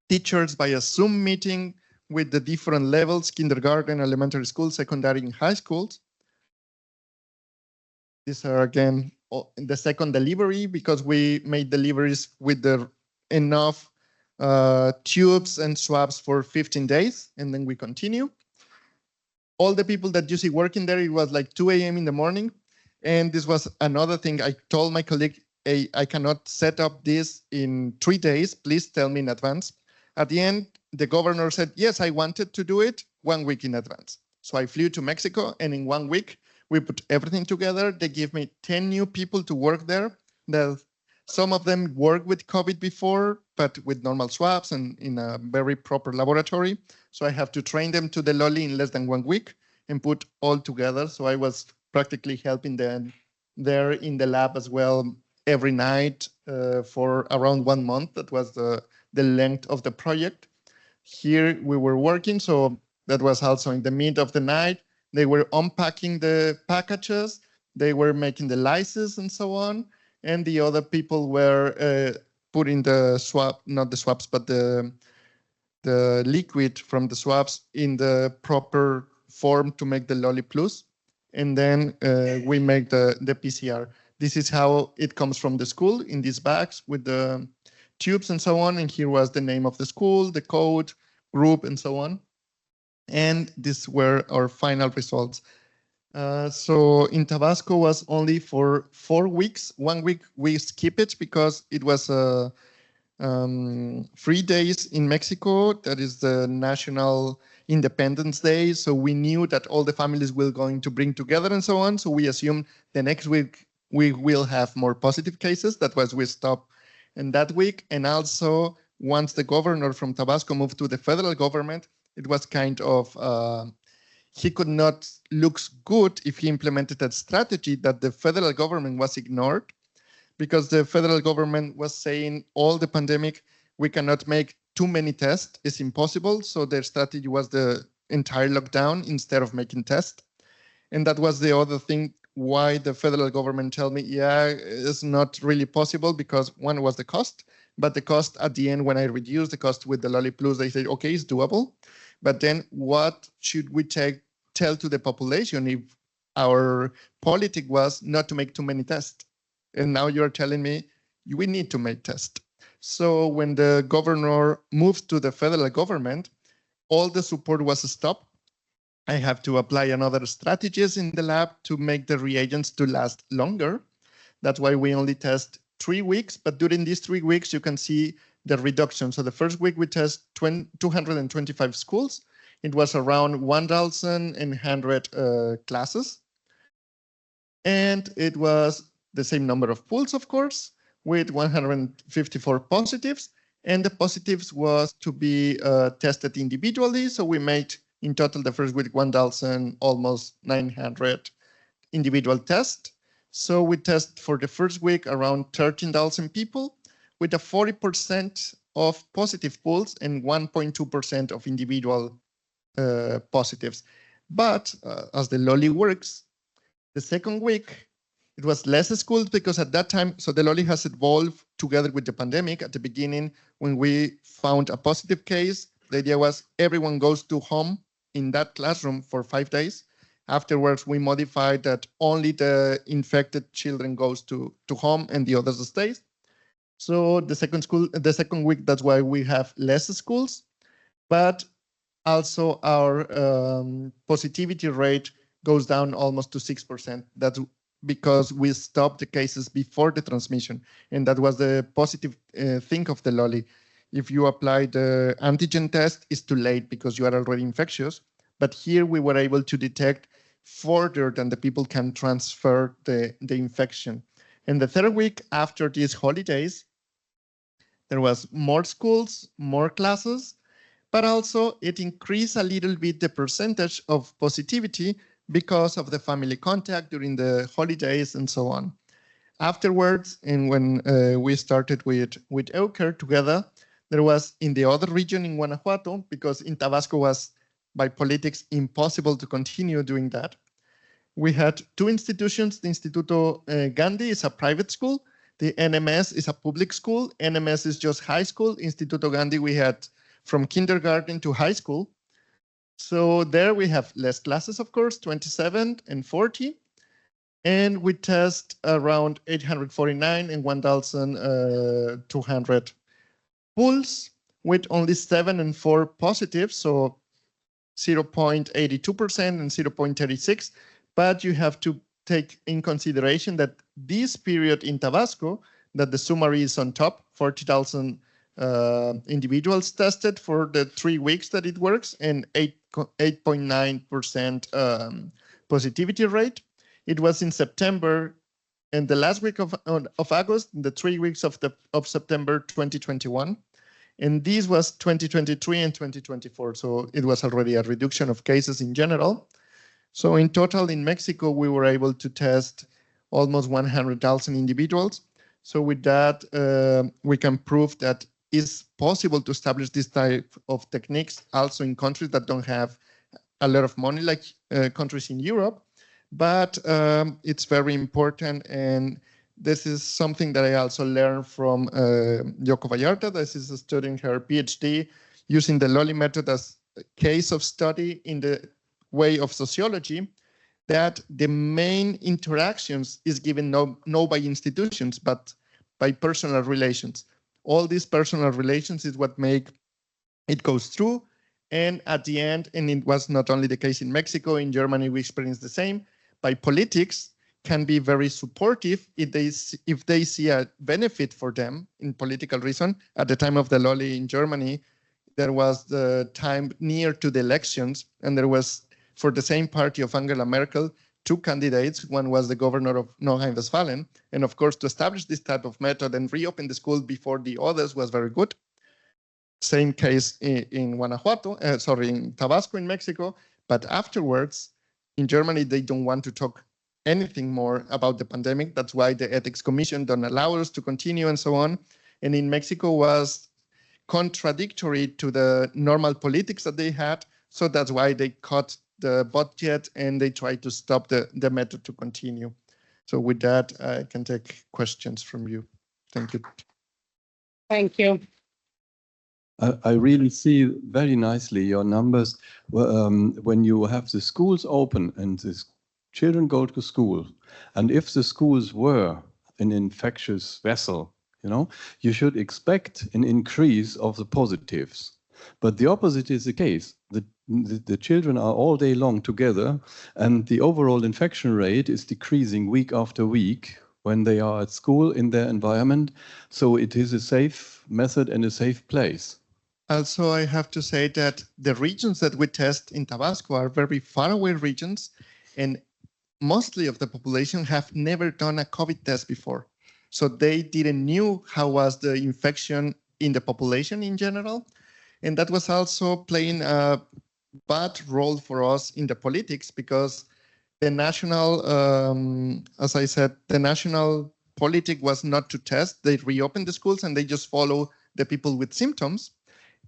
teachers by a Zoom meeting with the different levels, kindergarten, elementary school, secondary, and high schools. These are, again, the second delivery because we made deliveries with the enough tubes and swabs for 15 days, and then we continue. All the people that you see working there, it was like 2 a.m. in the morning. And this was another thing. I told my colleague, hey, I cannot set up this in 3 days. Please tell me in advance. At the end, the governor said, yes, I wanted to do it 1 week in advance. So I flew to Mexico, and in 1 week, We put everything together. They give me 10 new people to work there. Some of them worked with COVID before, but with normal swabs and in a very proper laboratory. So I have to train them to the lolly in less than 1 week and put all together. So I was practically helping them there in the lab as well every night for around 1 month. That was the length of the project. Here we were working, so that was also in the mid of the night. They were unpacking the packages, they were making the lyses and so on. And the other people were putting the swab, not the swabs, but the liquid from the swabs in the proper form to make the Lolly Plus. And then we make the PCR. This is how it comes from the school in these bags with the tubes and so on. And here was the name of the school, the code, group, and so on. And these were our final results. So in Tabasco was only for 4 weeks. 1 week we skip it because it was 3 days in Mexico. That is the National Independence Day. So we knew that all the families were going to bring together and so on. So we assumed the next week we will have more positive cases. That was we stopped in that week. And also once the governor from Tabasco moved to the federal government, it was kind of he could not look good if he implemented that strategy that the federal government was ignored, because the federal government was saying all the pandemic, we cannot make too many tests, it's impossible. So their strategy was the entire lockdown instead of making tests. And that was the other thing why the federal government told me, yeah, it's not really possible, because one was the cost, but the cost at the end, when I reduced the cost with the Lolly Plus, they said, okay, it's doable. But then what should we tell to the population if our politic was not to make too many tests? And now you're telling me we need to make tests. So when the governor moved to the federal government, all the support was stopped. I have to apply another strategies in the lab to make the reagents to last longer. That's why we only test 3 weeks, but during these 3 weeks, you can see the reduction. So the first week we test 225 schools. It was around 1,100 classes. And it was the same number of pools, of course, with 154 positives. And the positives was to be tested individually. So we made in total the first week 1,000, almost 900 individual tests. So we test for the first week around 13,000 people with a 40% of positive pools and 1.2% of individual positives. But as the Lolly works, the second week, it was less schools because at that time, so the Lolly has evolved together with the pandemic. At the beginning, when we found a positive case, the idea was everyone goes to home in that classroom for 5 days. Afterwards, we modified that only the infected children goes to home and the others stays. So the second week, that's why we have less schools, but also our positivity rate goes down almost to 6%. That's because we stopped the cases before the transmission. And that was the positive thing of the Lolly. If you apply the antigen test, it's too late because you are already infectious. But here we were able to detect further than the people can transfer the infection. And the third week after these holidays, there was more schools, more classes, but also it increased a little bit the percentage of positivity because of the family contact during the holidays and so on. Afterwards, and when we started with EuCARE together, there was in the other region in Guanajuato, because in Tabasco was by politics impossible to continue doing that. We had 2 institutions. The Instituto Gandhi is a private school. The NMS is a public school. NMS is just high school. Instituto Gandhi, we had from kindergarten to high school. So there we have less classes, of course, 27 and 40. And we test around 849 and 1,200 pools with only 7 and 4 positives, so 0.82% and 0.36. But you have to take in consideration that this period in Tabasco, that the summary is on top, 40,000 individuals tested for the 3 weeks that it works, and 8.9% positivity rate. it was in September, and the last week of August, the 3 weeks of September 2021. And this was 2023 and 2024. So it was already a reduction of cases in general. So in total in Mexico, we were able to test almost 100,000 individuals. So with that, we can prove that it's possible to establish this type of techniques also in countries that don't have a lot of money, like countries in Europe. But it's very important, and this is something that I also learned from Yoko Vallarta. This is studying her PhD using the Lolly method as a case of study in the way of sociology, that the main interactions is given no by institutions, but by personal relations. All these personal relations is what make it goes through. And at the end, and it was not only the case in Mexico, in Germany, we experienced the same, by politics can be very supportive if they see a benefit for them in political reason. At the time of the Lolly in Germany, there was the time near to the elections, and there was, for the same party of Angela Merkel, 2 candidates. One was the governor of Nordrhein-Westfalen. And of course, to establish this type of method and reopen the school before the others was very good. Same case in Guanajuato, in Tabasco in Mexico. But afterwards, in Germany, they don't want to talk anything more about the pandemic. That's why the Ethics Commission don't allow us to continue and so on. And in Mexico was contradictory to the normal politics that they had. So that's why they cut the budget and they try to stop the method to continue. So with that, I can take questions from you. Thank you. Thank you. I really see very nicely your numbers when you have the schools open and the children go to school. And if the schools were an infectious vessel, you should expect an increase of the positives. But the opposite is the case. The children are all day long together, and the overall infection rate is decreasing week after week when they are at school in their environment. So it is a safe method and a safe place. Also, I have to say that the regions that we test in Tabasco are very far away regions, and mostly of the population have never done a COVID test before. So they didn't know how was the infection in the population in general. And that was also playing a bad role for us in the politics, because the national, as I said, the national politic was not to test. They reopened the schools and they just follow the people with symptoms.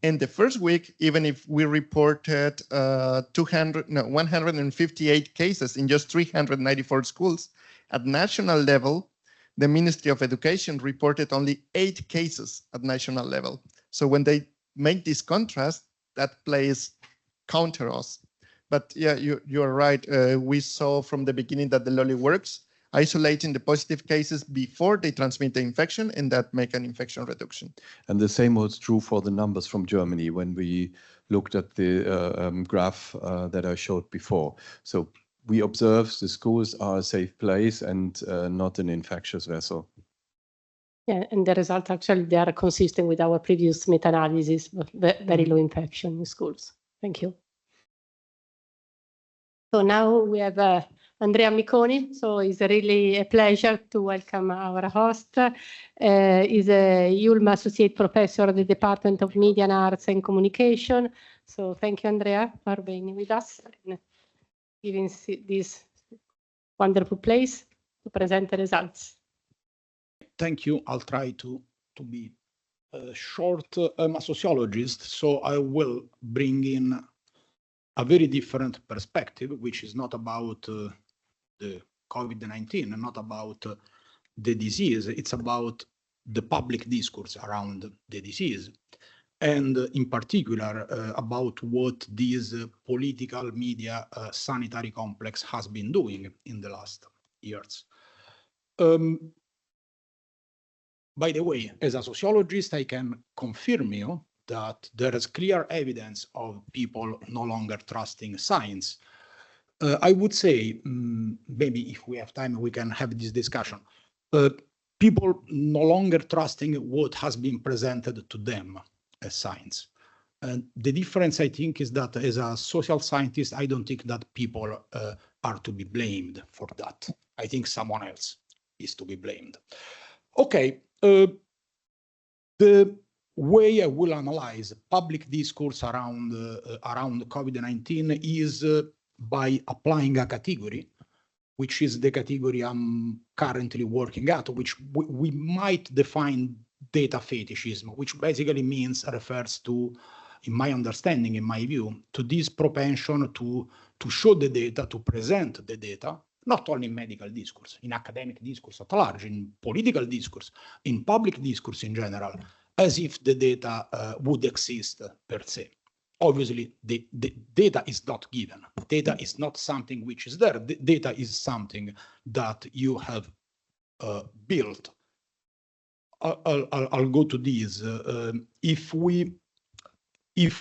And the first week, even if we reported 158 cases in just 394 schools, at national level, the Ministry of Education reported only 8 cases at national level. So when they make this contrast, that plays counter us. But yeah, you're right. We saw from the beginning that the Lolly works, isolating the positive cases before they transmit the infection, and that make an infection reduction. And the same was true for the numbers from Germany when we looked at the graph that I showed before. So we observe the schools are a safe place and not an infectious vessel. Yeah, and the results actually, they are consistent with our previous meta-analysis, very low infection in schools. Thank you. So now we have Andrea Miconi. So it's really a pleasure to welcome our host. He's a ULMA Associate Professor at the Department of Media and Arts and Communication. So thank you, Andrea, for being with us and giving this wonderful place to present the results. Thank you. I'll try to be short. I'm a sociologist, so I will bring in a very different perspective, which is not about the COVID-19 and not about the disease. It's about the public discourse around the disease, and in particular about what this political media sanitary complex has been doing in the last years. By the way, as a sociologist, I can confirm you that there is clear evidence of people no longer trusting science. I would say, maybe if we have time, we can have this discussion. People no longer trusting what has been presented to them as science. The difference, I think, is that as a social scientist, I don't think that people are to be blamed for that. I think someone else is to be blamed. Okay, the way I will analyze public discourse around COVID-19 is by applying a category, which is the category I'm currently working at, which we might define data fetishism, which basically refers to, in my understanding, in my view, to this propension to show the data, to present the data, not only in medical discourse, in academic discourse at large, in political discourse, in public discourse in general, as if the data would exist per se. Obviously, the data is not given. Data is not something which is there. The data is something that you have built. I'll go to these. If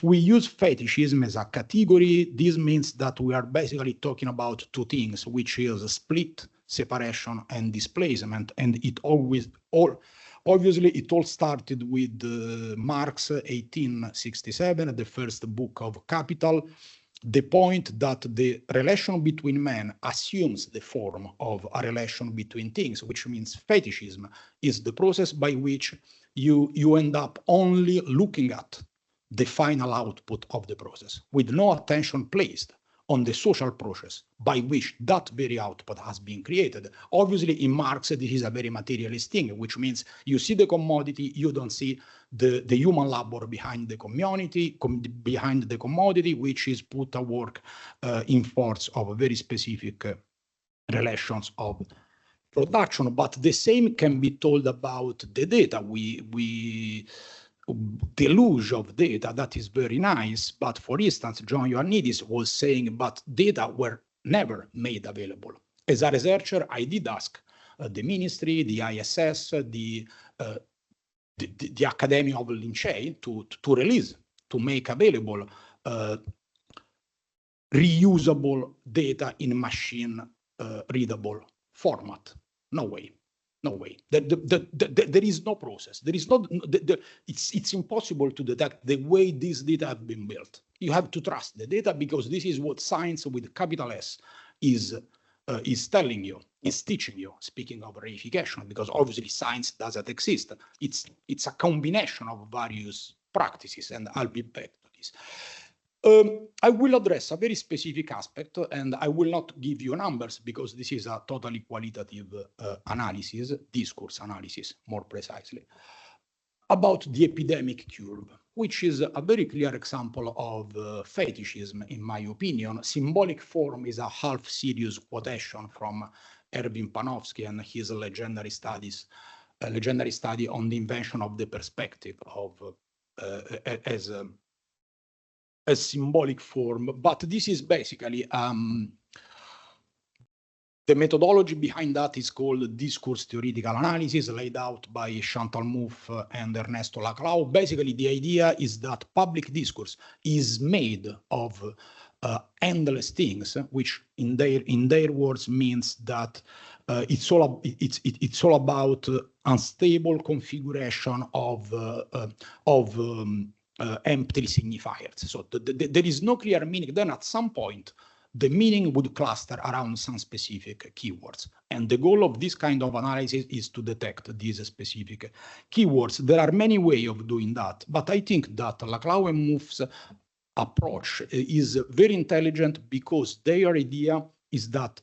we use fetishism as a category, this means that we are basically talking about two things, which is split, separation, and displacement. And obviously, it all started with Marx, 1867, the first book of Capital, the point that the relation between men assumes the form of a relation between things, which means fetishism is the process by which you end up only looking at the final output of the process, with no attention placed on the social process by which that very output has been created. Obviously, in Marx, this is a very materialist thing, which means you see the commodity, you don't see the human labor behind the community, behind the commodity, which is put to work in force of very specific relations of production. But the same can be told about the data. We deluge of data, that is very nice, but for instance, John Ioannidis was saying, but data were never made available. As a researcher, I did ask the ministry, the ISS, the Academy of Lincei to release, to make available reusable data in machine readable format. No way. No way. There is no process. There is not. It's impossible to detect the way these data have been built. You have to trust the data because this is what science with capital S is telling you, is teaching you. Speaking of reification, because obviously science doesn't exist. It's a combination of various practices, and I'll be back to this. I will address a very specific aspect, and I will not give you numbers because this is a totally qualitative analysis, discourse analysis, more precisely, about the epidemic curve, which is a very clear example of fetishism, in my opinion. Symbolic form is a half-serious quotation from Erwin Panofsky and his legendary study on the invention of the perspective of as symbolic form, but this is basically the methodology behind that is called discourse theoretical analysis, laid out by Chantal Mouffe and Ernesto Laclau. Basically, the idea is that public discourse is made of endless things, which in their words means that it's all about unstable configuration of empty signifiers. So there is no clear meaning. Then at some point, the meaning would cluster around some specific keywords. And the goal of this kind of analysis is to detect these specific keywords. There are many ways of doing that, but I think that Laclau and Mouffe's approach is very intelligent because their idea is that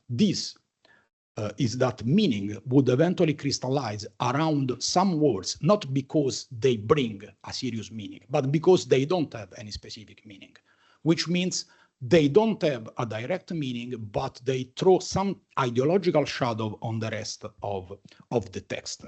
meaning would eventually crystallize around some words, not because they bring a serious meaning, but because they don't have any specific meaning, which means they don't have a direct meaning, but they throw some ideological shadow on the rest of the text.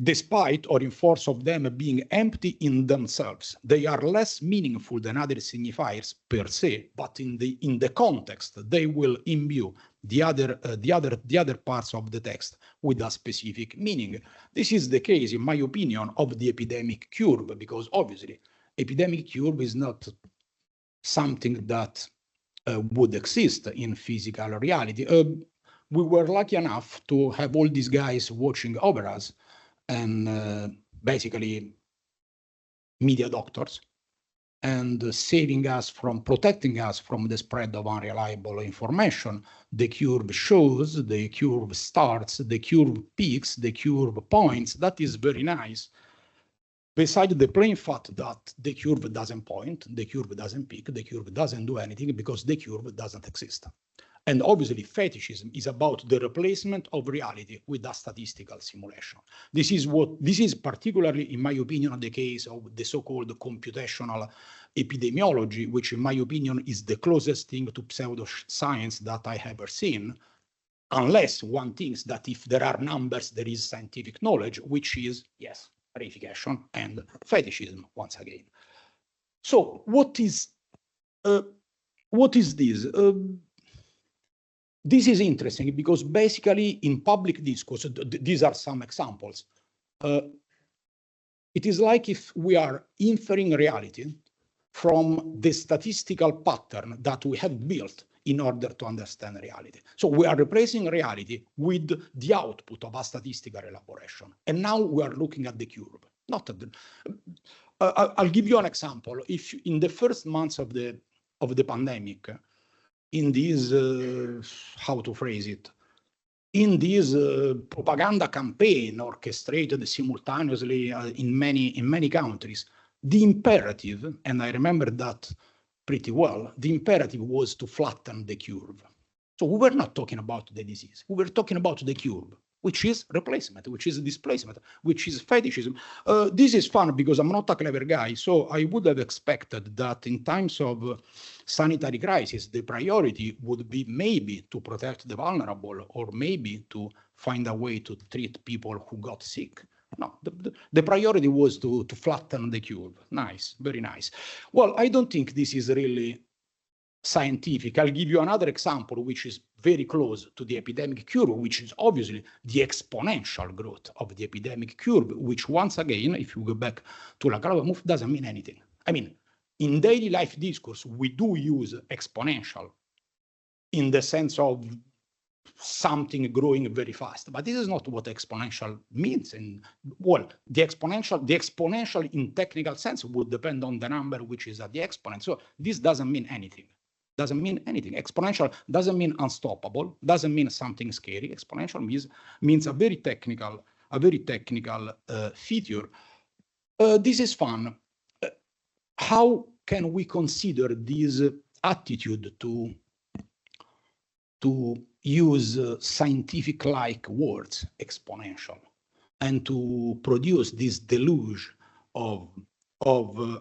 Despite or in force of them being empty in themselves, they are less meaningful than other signifiers per se, but in the context, they will imbue the other parts of the text with a specific meaning. This is the case, in my opinion, of the epidemic curve, because obviously, epidemic curve is not something that would exist in physical reality. We were lucky enough to have all these guys watching over us, and basically media doctors, and saving us from, protecting us from the spread of unreliable information. The curve shows, the curve starts, the curve peaks, the curve points. That is very nice. Besides the plain fact that the curve doesn't point, the curve doesn't peak, the curve doesn't do anything because the curve doesn't exist. And obviously, fetishism is about the replacement of reality with a statistical simulation. This is particularly, in my opinion, the case of the so-called computational epidemiology, which, in my opinion, is the closest thing to pseudoscience that I have ever seen, unless one thinks that if there are numbers, there is scientific knowledge, which is, yes, reification and fetishism, once again. So what is this? This is interesting because basically in public discourse, these are some examples. It is like if we are inferring reality from the statistical pattern that we have built in order to understand reality. So we are replacing reality with the output of a statistical elaboration. And now we are looking at the curve. Not at the, I'll give you an example. If in the first months of the pandemic, in this, how to phrase it, in this propaganda campaign orchestrated simultaneously in many countries, the imperative, and I remember that pretty well, the imperative was to flatten the curve. So we were not talking about the disease. We were talking about the curve, which is replacement, which is displacement, which is fetishism. This is fun because I'm not a clever guy, so I would have expected that in times of sanitary crisis, the priority would be maybe to protect the vulnerable or maybe to find a way to treat people who got sick. No, the priority was to flatten the curve. Nice, very nice. Well, I don't think this is really scientific. I'll give you another example, which is very close to the epidemic curve, which is obviously the exponential growth of the epidemic curve, which once again, if you go back to Laclau, doesn't mean anything. I mean, in daily life discourse, we do use exponential in the sense of something growing very fast, but this is not what exponential means. And well, the exponential in technical sense would depend on the number which is at the exponent. So this doesn't mean anything. Doesn't mean anything. Exponential doesn't mean unstoppable. Doesn't mean something scary. Exponential means a very technical feature. This is fun. How can we consider this attitude to use scientific-like words, exponential, and to produce this deluge of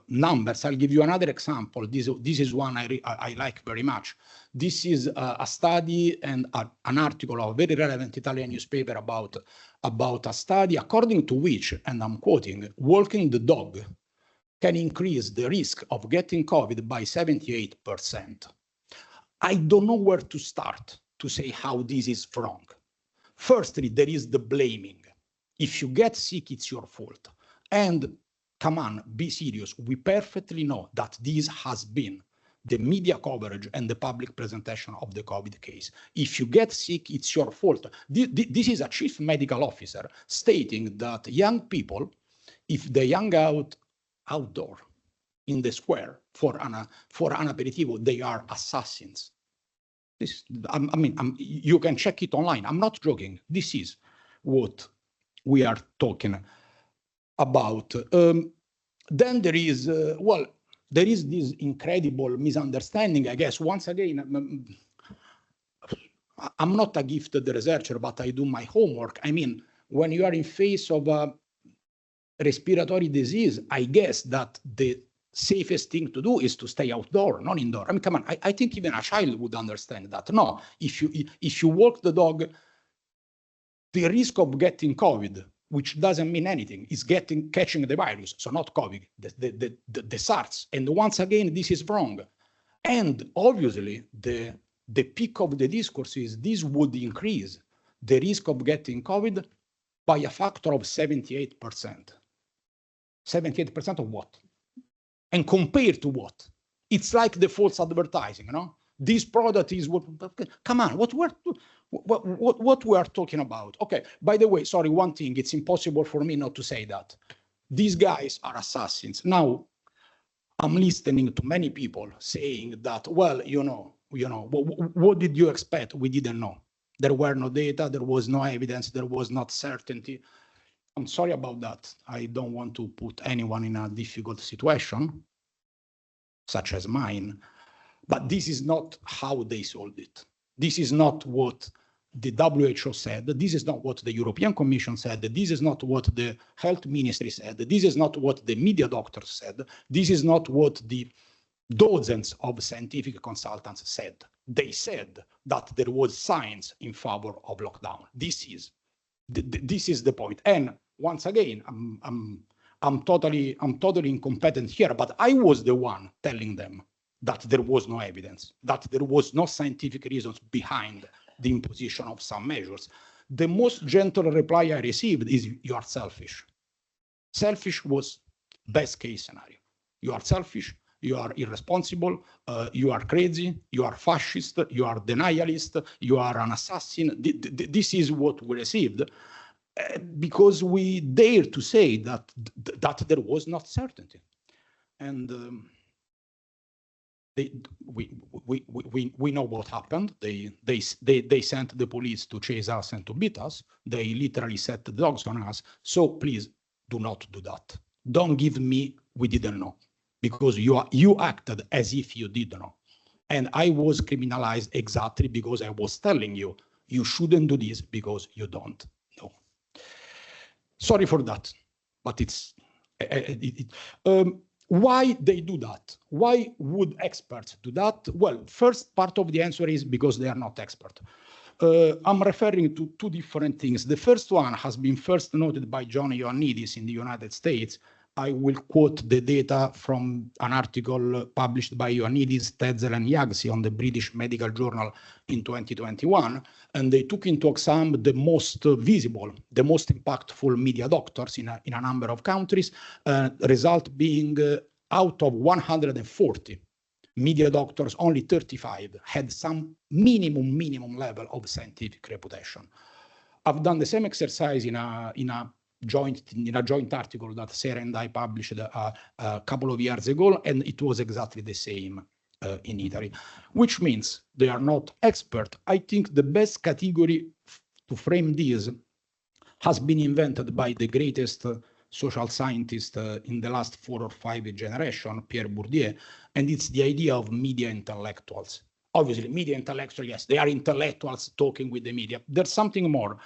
numbers? I'll give you another example. This is one I like very much. This is a study and an article of a very relevant Italian newspaper about a study according to which, and I'm quoting, walking the dog can increase the risk of getting COVID by 78%. I don't know where to start to say how this is wrong. Firstly, there is the blaming. If you get sick, it's your fault. And come on, be serious. We perfectly know that this has been the media coverage and the public presentation of the COVID case. If you get sick, it's your fault. This is a chief medical officer stating that young people, if they hang out outdoor in the square for an aperitivo, they are assassins. You can check it online. I'm not joking. This is what we are talking about. Then there is, there is this incredible misunderstanding, I guess. Once again, I'm not a gifted researcher, but I do my homework. I mean, when you are in face of a respiratory disease, I guess that the safest thing to do is to stay outdoor, not indoor. I mean, come on, I think even a child would understand that. No, if you walk the dog, the risk of getting COVID, which doesn't mean anything, is catching the virus, so not COVID, the SARS. And once again, this is wrong. And obviously, the peak of the discourse is this would increase the risk of getting COVID by a factor of 78%. 78% of what? And compared to what? It's like the false advertising, you know? This product is what, come on, what we are talking about. Okay, by the way, sorry, one thing, it's impossible for me not to say that. These guys are assassins. Now, I'm listening to many people saying that, well, what did you expect? We didn't know. There were no data, there was no evidence, there was not certainty. I'm sorry about that. I don't want to put anyone in a difficult situation, such as mine, but this is not how they solved it. This is not what the WHO said. This is not what the European Commission said. This is not what the health ministry said. This is not what the media doctors said. This is not what the dozens of scientific consultants said. They said that there was science in favor of lockdown. This is the point. And once again, I'm totally incompetent here, but I was the one telling them that there was no evidence, that there was no scientific reasons behind the imposition of some measures. The most gentle reply I received is, you are selfish. Selfish was best case scenario. You are selfish, you are irresponsible, you are crazy, you are fascist, you are denialist, you are an assassin. This is what we received because we dare to say that there was not certainty. And we know what happened. They sent the police to chase us and to beat us. They literally set the dogs on us. So please do not do that. Don't give me we didn't know, because you acted as if you did know. And I was criminalized exactly because I was telling you you shouldn't do this because you don't know. Sorry for that, but it's why they do that? Why would experts do that? Well, first part of the answer is because they are not expert. I'm referring to two different things. The first one has been first noted by John Ioannidis in the United States. I will quote the data from an article published by Ioannidis, Tetzel, and Yagsi on the British Medical Journal in 2021. And they took into account the most visible, the most impactful media doctors in a number of countries, result being out of 140 media doctors, only 35 had some minimum level of scientific reputation. I've done the same exercise in a joint article that Sarah and I published a couple of years ago, and it was exactly the same in Italy, which means they are not expert. I think the best category to frame this has been invented by the greatest social scientist in the last 4 or 5 generations, Pierre Bourdieu, and it's the idea of media intellectuals. Obviously, media intellectuals, yes, they are intellectuals talking with the media. There's something more.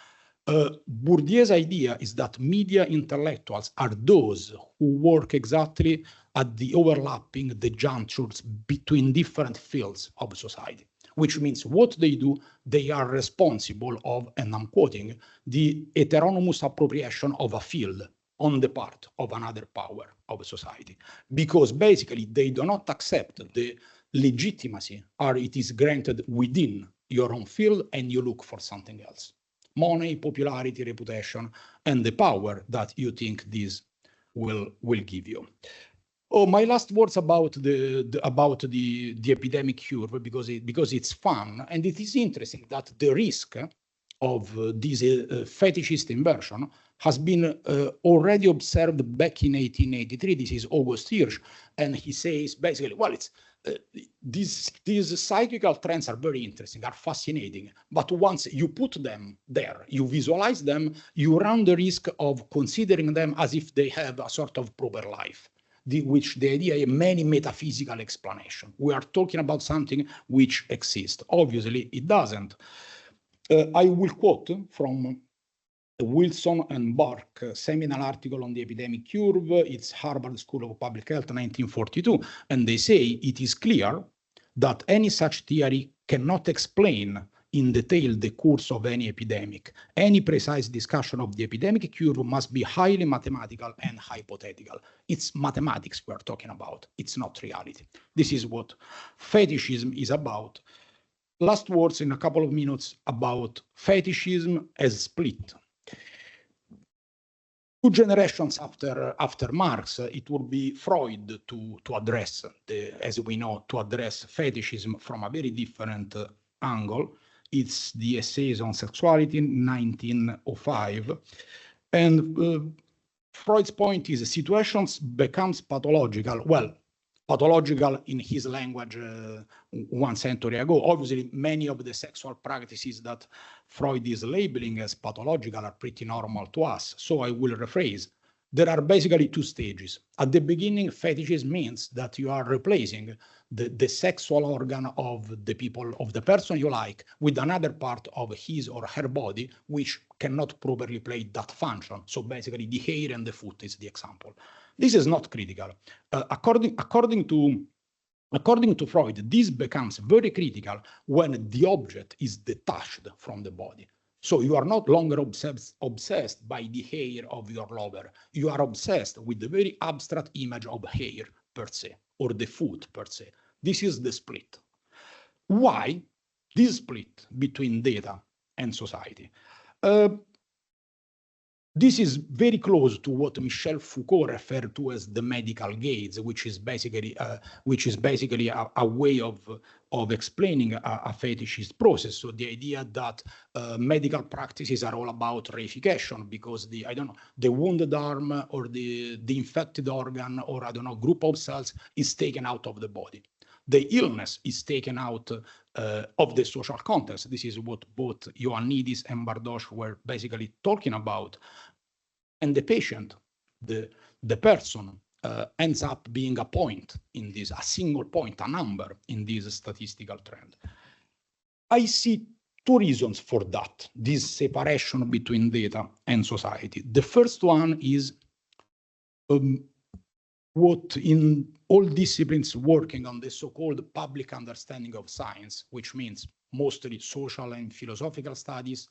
Bourdieu's idea is that media intellectuals are those who work exactly at the overlapping, the junctures between different fields of society, which means what they do, they are responsible of, and I'm quoting, the heteronymous appropriation of a field on the part of another power of society, because basically they do not accept the legitimacy, or it is granted within your own field and you look for something else. Money, popularity, reputation, and the power that you think this will give you. Oh, my last words about the epidemic curve, because it's fun, and it is interesting that the risk of this fetishist inversion has been already observed back in 1883. This is August Hirsch, and he says basically, well, it's these cyclical trends are very interesting, are fascinating, but once you put them there, you visualize them, you run the risk of considering them as if they have a sort of proper life, which the idea is many metaphysical explanation. We are talking about something which exists. Obviously, it doesn't. I will quote from Wilson and Burke seminal article on the epidemic curve. It's Harvard School of Public Health, 1942. And they say it is clear that any such theory cannot explain in detail the course of any epidemic. Any precise discussion of the epidemic curve must be highly mathematical and hypothetical. It's mathematics we're talking about. It's not reality. This is what fetishism is about. Last words in a couple of minutes about fetishism as split. 2 generations after Marx, it would be Freud to address, as we know, to address fetishism from a very different angle. It's the Essays on Sexuality, 1905. And Freud's point is situations becomes pathological. Well, pathological in his language 1 century ago. Obviously, many of the sexual practices that Freud is labeling as pathological are pretty normal to us. So I will rephrase. There are basically 2 stages. At the beginning, fetishism means that you are replacing the sexual organ of the person you like with another part of his or her body, which cannot properly play that function. So basically the hair and the foot is the example. This is not critical. According to Freud, this becomes very critical when the object is detached from the body. So you are not longer obsessed by the hair of your lover. You are obsessed with the very abstract image of hair per se, or the foot per se. This is the split. Why this split between data and society? This is very close to what Michel Foucault referred to as the medical gaze, which is basically a way of explaining a fetishist process. So the idea that medical practices are all about reification because the wounded arm or the infected organ or group of cells is taken out of the body. The illness is taken out of the social context. This is what both Ioannidis and Bardosh were basically talking about. And the patient, the person, ends up being a point in this, a single point, a number in this statistical trend. I see 2 reasons for that, this separation between data and society. The first one is what in all disciplines working on the so-called public understanding of science, which means mostly social and philosophical studies,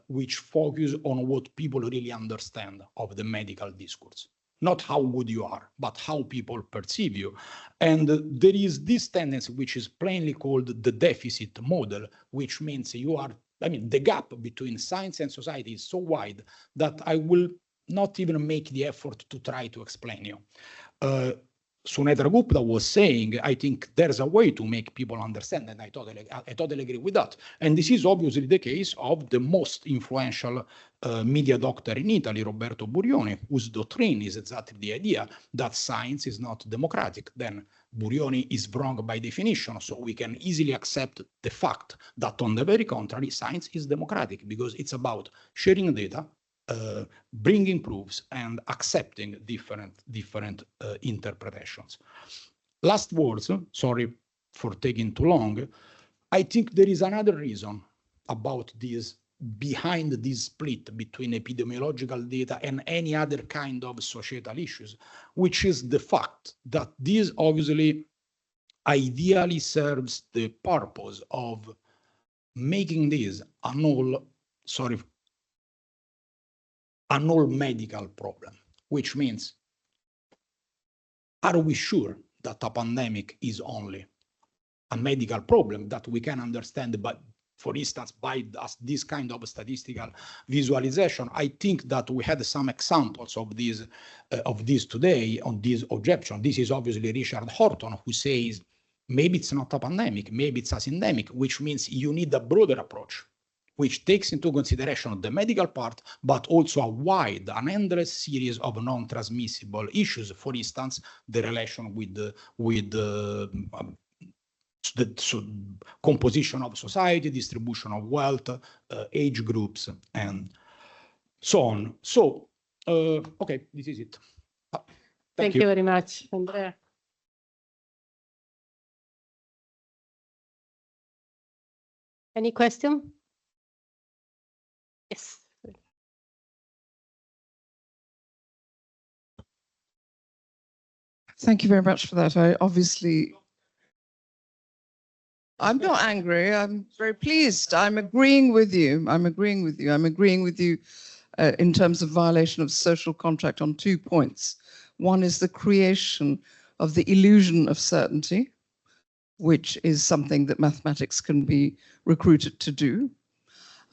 which focus on what people really understand of the medical discourse. Not how good you are, but how people perceive you. And there is this tendency, which is plainly called the deficit model, which means the gap between science and society is so wide that I will not even make the effort to try to explain you. Sunetra Gupta was saying, I think there's a way to make people understand, and I totally agree with that. And this is obviously the case of the most influential media doctor in Italy, Roberto Burioni, whose doctrine is exactly the idea that science is not democratic. Then Burioni is wrong by definition, so we can easily accept the fact that on the very contrary, science is democratic because it's about sharing data, bringing proofs and accepting different interpretations. Last words, sorry for taking too long. I think there is another reason about this, behind this split between epidemiological data and any other kind of societal issues, which is the fact that this obviously ideally serves the purpose of making this a null medical problem, which means, are we sure that a pandemic is only a medical problem that we can understand, but for instance, by this kind of statistical visualization? I think that we had some examples of this today on this objection. This is obviously Richard Horton, who says, maybe it's not a pandemic, maybe it's asyndemic, which means you need a broader approach, which takes into consideration the medical part, but also an endless series of non-transmissible issues. For instance, the relation with the composition of society, distribution of wealth, age groups, and so on. So, okay, this is it. Thank you very much, Andrea. Any question? Yes. Thank you very much for that. I'm not angry. I'm very pleased. I'm agreeing with you. I'm agreeing with you in terms of violation of social contract on 2 points. One is the creation of the illusion of certainty, which is something that mathematics can be recruited to do.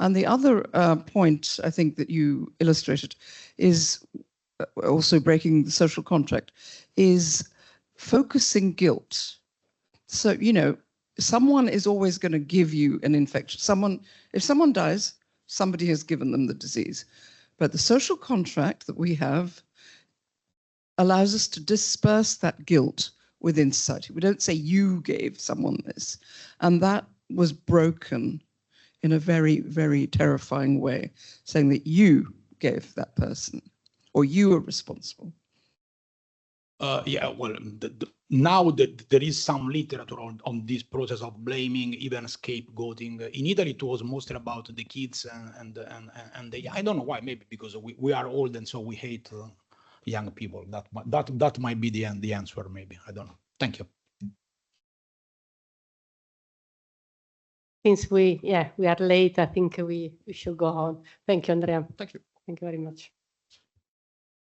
And the other point I think that you illustrated is also breaking the social contract, is focusing guilt. So, someone is always going to give you an infection. If someone dies, somebody has given them the disease. But the social contract that we have allows us to disperse that guilt within society. We don't say you gave someone this. And that was broken in a very, very terrifying way, saying that you gave that person or you are responsible. Yeah, well, now that there is some literature on this process of blaming, even scapegoating. In Italy, it was mostly about the kids and I don't know why. Maybe because we are old and so we hate young people. That might be the answer. Maybe I don't know. Thank you. Since we are late, I think we should go on. Thank you, Andrea. Thank you. Thank you very much.